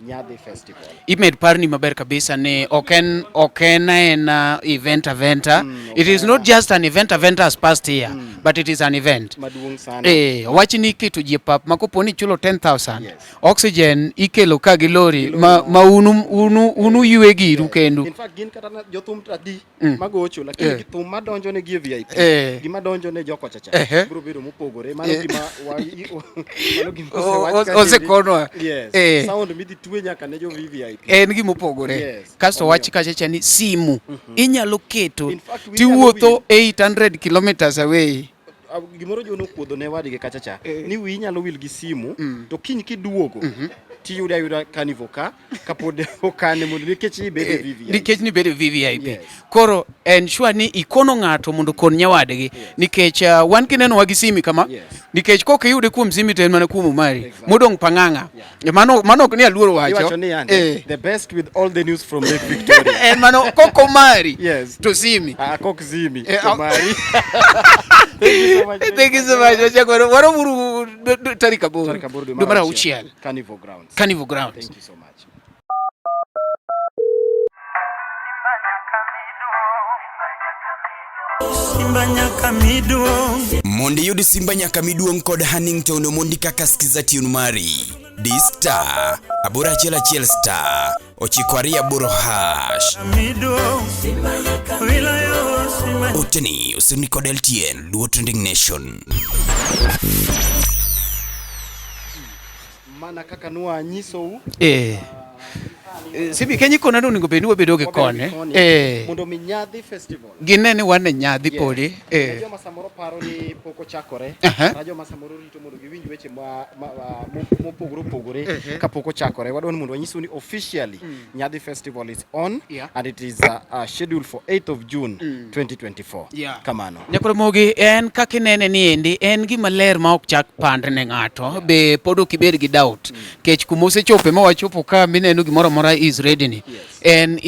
Nyadhi Festival. Imed parni maber kabisa ni oken en event it is not just an event as past year but it is an event maduong' sana wachi ni kitu jipap makoponi chulo 10,000 oxygen ikelo ka gi lori ma unu yue giru kendo in fact gin kata jothum tradi magocho lakini githum madonjo ne gi VIP gima donjo ne joko chacha biro bedo mopogore mano gima osekonwa sound midi twe nyaka ne jo VIP en gima opogore kasto wachi kachacha ni simu inyalo keto tiwuotho 800 kilometers away gimoro jono kuodho ne wadgi kachacha ni wi nyalo wil gi simu to kiny kiduogo tiyuda Carnival kapod okane mondo nikech ni bede VVIP koro ensure ni ikono ng'ato mondo kon nyawadgi nikech wan kineno wagi simi kama nikech kok iyude kuom simi ten mana kuom mari modong pang'ang'a mano ok ni aluoro wacho the best with all the news from Lake Victoria mano koko mari to simi kok simi to mari Thank you so much. Waro buru tarik 8 dwe mar 6 Carnival Grounds. Thank you so much. Simba nyaka miduong. Mondi yudi Simba nyaka miduong kod Hannington mondi kaka skiza tune mari. D-Star, abura chela star, ochikwaria buro hash. Miduong. Uteni, usini kod LTN, Luo Trending Nation. Mana kaka nua nyiso Sibi kenyi kona no ningo beni wabedo ge kone. Mondo mi nyadhi festival. Ginene wane nyadhi podi. Joma samoro paro ni poko chakore. Na joma samoro rito mondo giwinj weche mopogore opogore kapok ochakore. Wadwani mondo wanyisu ni officially Nyadhi Festival is on and it is scheduled for 8th of June 2024. Kamano. Nyakoro mogi en kakinene ni endi en gima ler ma ok chak pand ne ng'ato be pod ok ibed gi doubt kech kuma osechope ma wachopo ka mineno gimoro amora is ready ni en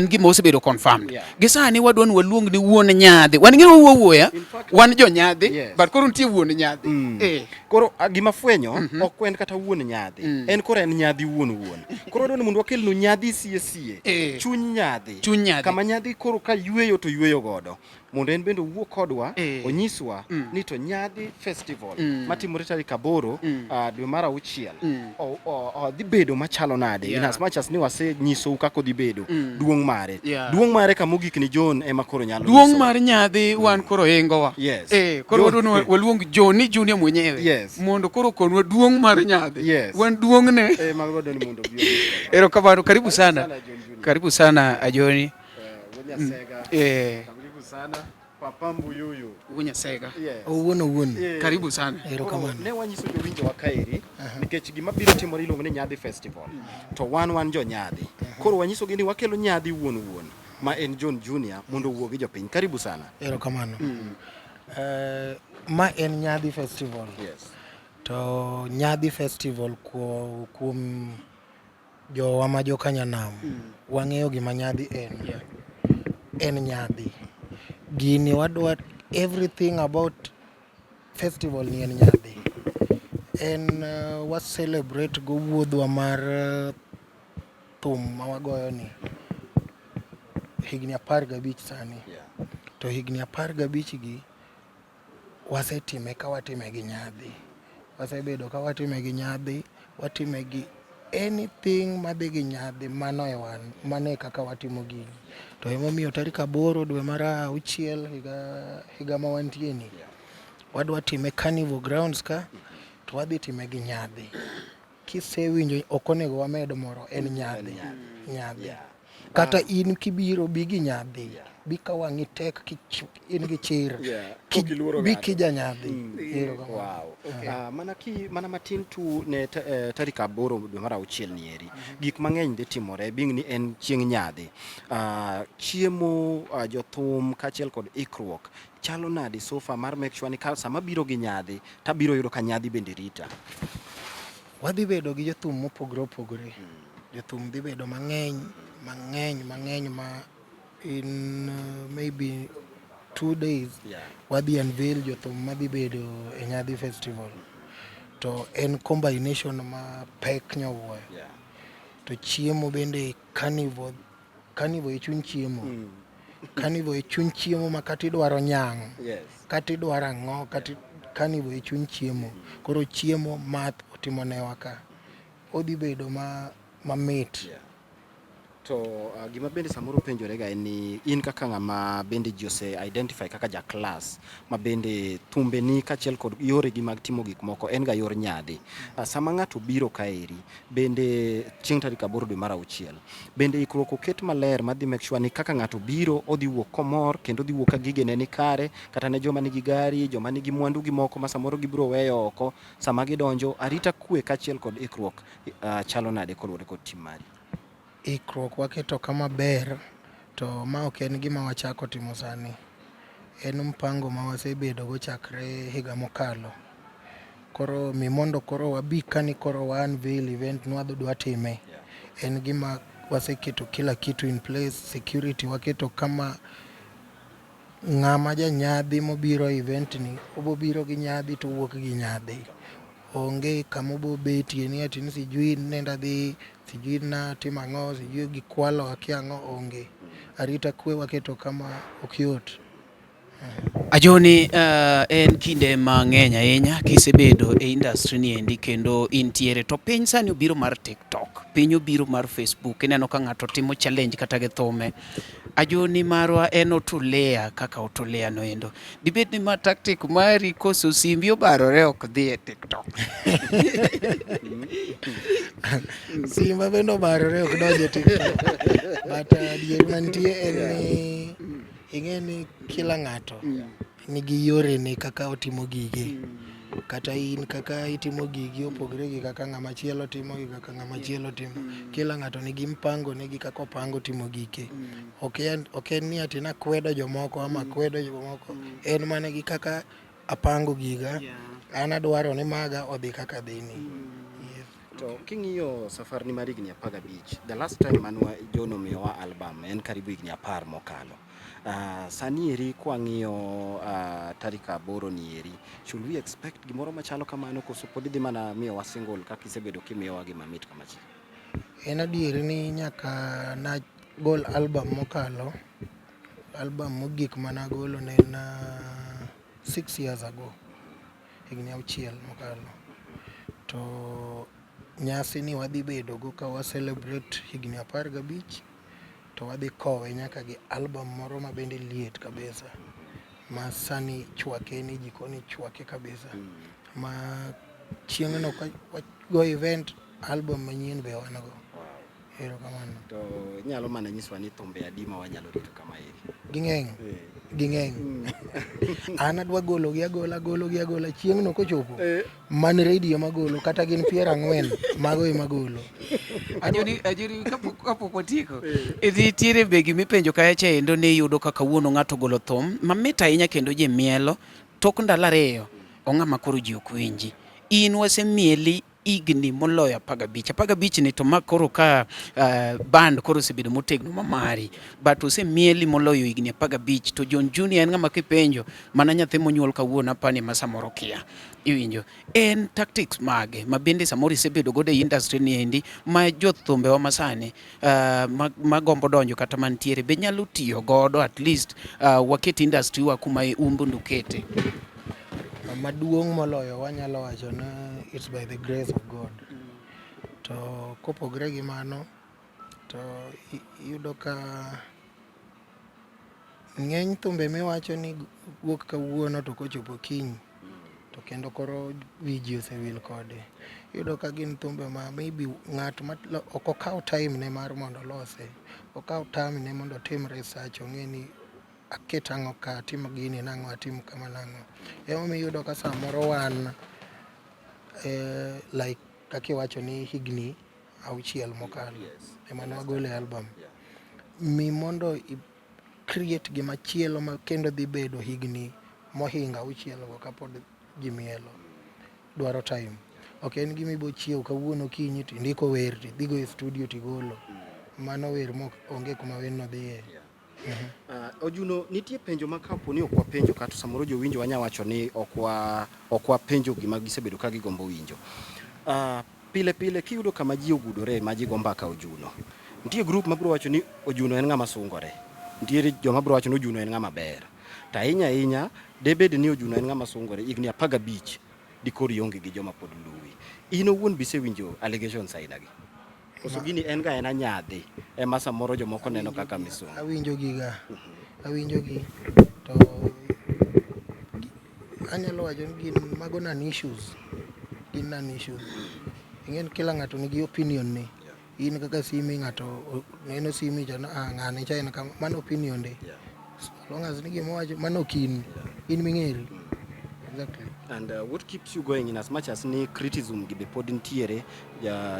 gima osebedo confirmed gi sani wadwani waluong ni wuon nyadhi wan ng'eyo wuoya wan jo nyadhi but koro nitie wuon nyadhi koro gima fwenyo ok en kata wuon nyadhi en koro en nyadhi wuon koro wadwani mondo wakelnu nyadhi sie chuny nyadhi kama nyadhi koro ka yweyo to yweyo godo mondo en bende owuo kodwa onyiswa ni to Nyadhi Festival matimore tarik 8 dwe mar 6 dhi bedo machalo nade in as much as ni wasenyisou kako dhi bedo duong' mare kamogik ni John ema koro nyalo duong' mar nyadhi wan koro ingowa koro wadwani waluong Johnny Junior mwenyewe mondo koro konwa duong' mar nyadhi wan duong' ne erokamano karibu sana Ajoni karibu sana Papa Mbuyuyu Unyasega Owuon karibu sana erokamano ne wanyiso jowinjo wa kaeri nikech gima biro timore iluongo ni Nyadhi Festival to wan jo nyadhi koro wanyiso gi ni wakelo nyadhi wuon ma en John Junior mondo owuo gi jopiny karibu sana erokamano ma en Nyadhi Festival to Nyadhi Festival kuom jowa ma jo Kanyanam wang'eyo gima nyadhi en nyadhi gini wadwa everything about festival ni en nyadhi en wa celebrate go wuodhwa mar thum ma wagoyo ni higni 15 sani to higni 15 gi wasetime ka watime gi nyadhi wasebedo ka watime gi nyadhi watime gi anything madhi gi nyadhi mano e wan mane kaka watimo gini to emomiyo tarik 8 dwe mar 6 higa ma wantie ni wadwa time Carnival Grounds ka to wadhi time gi nyadhi kisewinjo ok onego wamed moro en nyadhi kata in kibiro bi gi nyadhi bi ka wang'i tek in gi chir bi kija nyadhi mana matin tu ne tarik 8 dwe mar 6 ni eri gik mang'eny dhi timore bing ni en chieng' nyadhi chiemo jothum kaachiel kod ikruok chalo nade sofa mar make sure ni sama biro gi nyadhi tabiro yudo ka nyadhi bende rita wadhi bedo gi jothum mopogore jothum dhi bedo mang'eny ma in maybe 2 days wadhi unveil jothum madhi bedo e Nyadhi Festival to en combination ma pek nyowuoyo to chiemo bende carnival e chuny chiemo carnival e chuny chiemo ma kata idwaro nyang' kata idwaro ang'o kata carnival e chuny chiemo koro chiemo math otimonwa ka odhi bedo mamit to gima bende samoro penjore ga en ni in kaka ng'ama bende ji ose identify kaka ja class ma bende thumbe ni kaachiel kod yore gi mag timo gik moko en ga yor nyadhi sama ng'ato biro kaeri bende chieng' tarik 8 dwe mar 6 bende ikruok oket maler madhi make sure ni kaka ng'ato biro odhi wuok komor kendo odhi wuok ka gigene ni kare kata ne joma nigi gari joma nigi mwandu gi moko ma samoro gibiro weyo oko sama gidonjo arita kwe kaachiel kod ikruok chalo nade koluwore kod tim mari ikruok waketo kama ber to ma ok en gima wachako timo sani en mpango ma wasebedo go chakre higa mokalo koro mondo koro wabi kani koro wa unveil event nwadwa time en gima waseketo kila kitu in place security waketo kama ng'ama ja nyadhi mobiro event ni obobiro gi nyadhi to wuok gi nyadhi onge kama obobetie ni ati ni sijui nenda dhi sijui na timo ang'o sijui gikwalo akia ang'o onge arita kwe waketo kama ok yot Ajoni, en kinde mang'eny ahinya kisebedo e industry ni endi kendo intiere to piny sani obiro mar TikTok, piny obiro mar Facebook, ineno ka ng'ato timo challenge kata gi thume. Ajoni marwa en otulea kaka otulea no endo. Dibed ni ma tactic mari koso simbi obarore ok dhi e TikTok. Simba bende obarore ok donj e TikTok. But adier mantie en ni ing'e ni kila ng'ato nigi yorene kaka otimo gige. Kata in kaka itimo gigi opogre gi kaka ng'ama chielo timo gi kaka ng'ama chielo timo. Kila ng'ato nigi mpango negi kaka opango timo gike. Ok en ni ati nakwedo jomoko ama kwedo jomoko. En mana gi kaka apango giga. An adwaro ni maga odhi kaka dhini. To king'iyo safar ni mar higni 15, the last time manwa John omiyowa album en karibu higni 10 mokalo. Sani eri kwang'iyo tarik 8 ni eri, should we expect gimoro machalo kamano koso pod idhi mana miyowa single kaka isebedo kimiyowa gima mit kamachi? En adier ni nyaka na gol album mokalo, album mogik managolo ne en 6 years ago, higni 6 mokalo. To nyasi ni wadhi bedo go ka wa celebrate higni 15 to wadhi kowe nyaka gi album moro ma bende liet kabisa, ma sani chwake ni jikoni chwake kabisa, ma chieng' no go event album manyien be wan go. Erokamano. To nyalo mana nyiswa ni thumbe adi ma wanyalo rito kama eri? Ging'eny. An adwa golo gi agola chieng' no kochopo. Man radio magolo kata gin 40 mago ema golo. Ajoni kapok watieko, nitiere be gimipenjo kae cha endo ne yudo kaka kawuono ng'ato golo thum mamit ahinya kendo ji mielo tok ndalo 2 ong'ama koro ji ok winji. In wasemieli higni moloyo 15. 15 ni to ma koro ka band koro osebedo motegno mamari, but osemieli moloyo higni 15. To John Junior en ng'ama kipenjo mana nyathi monyuol kawuono apani ma samoro kia. Iwinjo, en tactics mage ma bende samoro isebedo godo e industry ni endi ma jothumbe wa masani magombo donjo kata mantiere be nyalo tiyo godo at least waket industry wa kuma umbu ndukete. Maduong' moloyo wanyalo wacho na it's by the grace of God. To kopogre gi mano to iyudo ka ng'eny thumbe miwacho ni wuok kawuono to kochopo kiny to kendo koro wiji osewil kode. Iyudo ka gin thumbe ma maybe ng'at ma ok okaw time ne mar mondo olose, okaw time ne mondo otim research, ong'e ni aket ang'o ka, atim gini nang'o, atim kama nang'o. Emomiyo iyudo ka samoro wan like kaka iwacho ni higni 6 mokalo ema ne wagolo album. Mi mondo create gimachielo ma kendo dhi bedo higni mohinga 6 go kapod ji mielo dwaro time. Ok en gima ibo chiew kawuono kinyi to indiko wer to idhi go e studio tigolo. Mano wer mok onge kuma wer no dhiye. Ojuno, nitie penjo ma kapo ni ok wapenjo kata samoro jowinjo wanya wacho ni ok wapenjo gima gisebedo ka gigombo winjo. Pile pile kiyudo kama ji ogudore ma ji gomba ka Ojuno, nitie group mabiro wacho ni Ojuno en ng'ama sungore, nitie joma biro wacho ni Ojuno en ng'ama ber. Ta inya debed ni Ojuno en ng'ama sungore higni 15 dikori onge gi joma pod luwi. In owuon bise winjo allegations aina gi? Koso gini en ga en anyadhi ema samoro jomoko neno kaka misungo? Awinjo gi to anyalo wacho ni gin mago nan issues. Ing'e ni kila ng'ato nigi opinion ne. In kaka simi ng'ato neno simi cha ng'ane cha en kama, mano opinion de. As long as ni gima wacho mano kin in ming'eri. Exactly. And what keeps you going in as much as ni criticism gibi pod ntiere,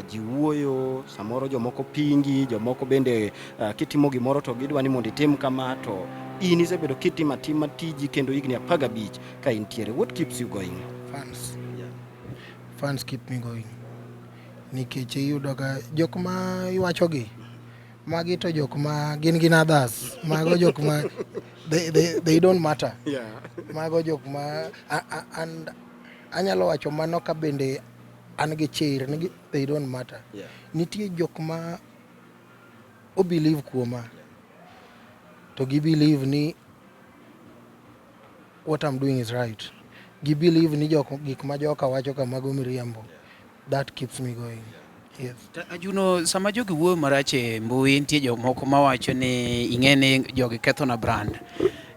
ji wuoyo, samoro jomoko pingi, jomoko bende kitimo gimoro to gidwa ni mondo itim kama, to in isebedo kitimo tiji kendo higni 15 ka intiere. What keeps you going? Fans keep me going. Nikech iyudo ka jok ma iwacho gi magi to jok ma gin others, mago jok ma they don't matter. Mago jok ma and anyalo wacho mano ka bende an gi chir ni they don't matter. Nitie jok ma o believe kuoma to gi believe ni what I'm doing is right. Believe ni gik ma joka wacho kamago miriambo. That keeps me going. Yes. Juno, sama jogi wuoyo marach e mbui, nitie jomoko mawacho ni ing'eni jogi ketho na brand.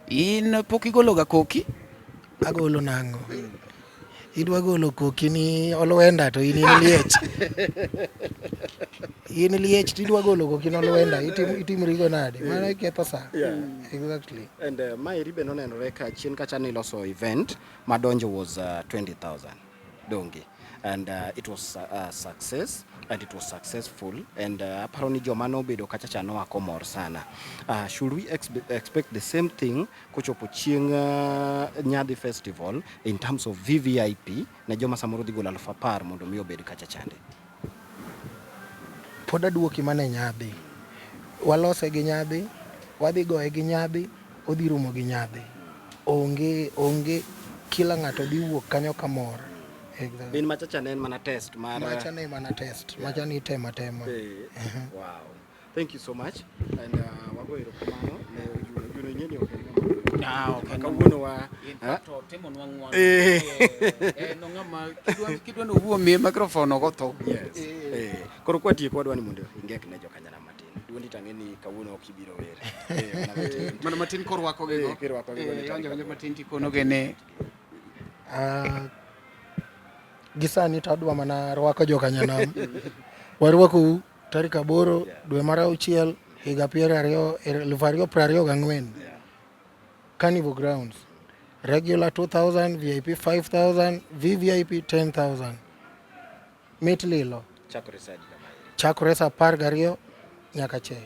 In pok igologa koki? Agolo nang'o? Idwa golo koki ni olwenda to in liech. In liech tidwa golo koki ni olwenda, itimrigo nade? Mano iketho sa. Exactly. And my ribbon onenore ka chien kacha niloso event madonjo was 20,000 dongi, and it was a success and it was successful, and aparo ni joma nobedo kacha cha noako mor sana. Should we expect the same thing kochopo chieng Nyadhi Festival in terms of VVIP na joma samoro dhi golo 10,000 mondo mi obed kacha chande? Pod aduoki mane Nyadhi. Walose gi Nyadhi, wadhi goye gi Nyadhi, odhi rumo gi Nyadhi. Onge kila ng'ato dhi wuok kanyo kamor. Bin machacha ne en mana test mar macha ne mana test. Macha ni tema. Wow. Thank you so much. And wagoero kamano ne Juno nyeni okay. Kawuono wa to temo nwang'wa. No ng'ama kidwa no wuo mi microphone ogo. Yes. Koro kwatieko wadwani mondo ingek ne jokanyana matin. Duondi tang'eni kawuono ok ibiro were. Mana matin korwako gigo. Kirwako gigo ni Jonjo matin tikono gene. Gisani tadwa mana rwako jokanyanam. Warwako tarik 8 dwe mar 6 higa 2024. Carnival Grounds. Regular 2,000, VIP 5,000, VVIP 10,000. Mit lilo. Chakore sa 12 nyaka che.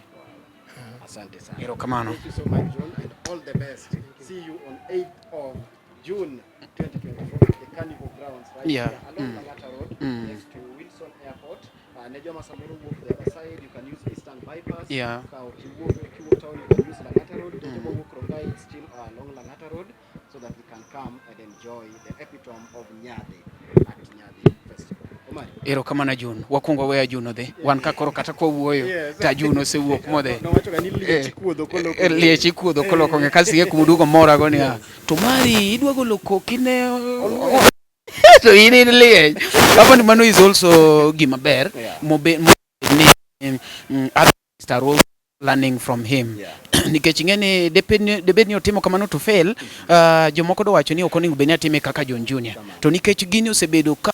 Asante sana. Erokamano. Thank you so much, John, and all the best. See you on 8th of June 2024 at the Carnival Grounds right here along Langata Road next to Wilson Airport. Nejoma samoro walk the other side, you can use Eastern Bypass. Kiwuok town, you can use Langata Road. Nejoma walk Rongai, still along Langata Road, so that we can come and enjoy the epitome of Nyadhi at Nyadhi Festival. Erokamano Jun, wakwongo weya Juno dhi. Wan ka koro kata kwa wuoyo ta Juno osewuok modhe. Nowacho ga ni liech ikuodho koloko. Liech ikuodho koloko ng'e kasi ye kumudugo mora go niya. To mari idwa golo koki ne so in liech. Hapo ni mano is also gima ber. Ni other learning from him. Nikech ing'eni debed ni otimo kamano to fail, jomoko do wacho ni ok onego bed ni atime kaka John Junior. To nikech gini osebedo ka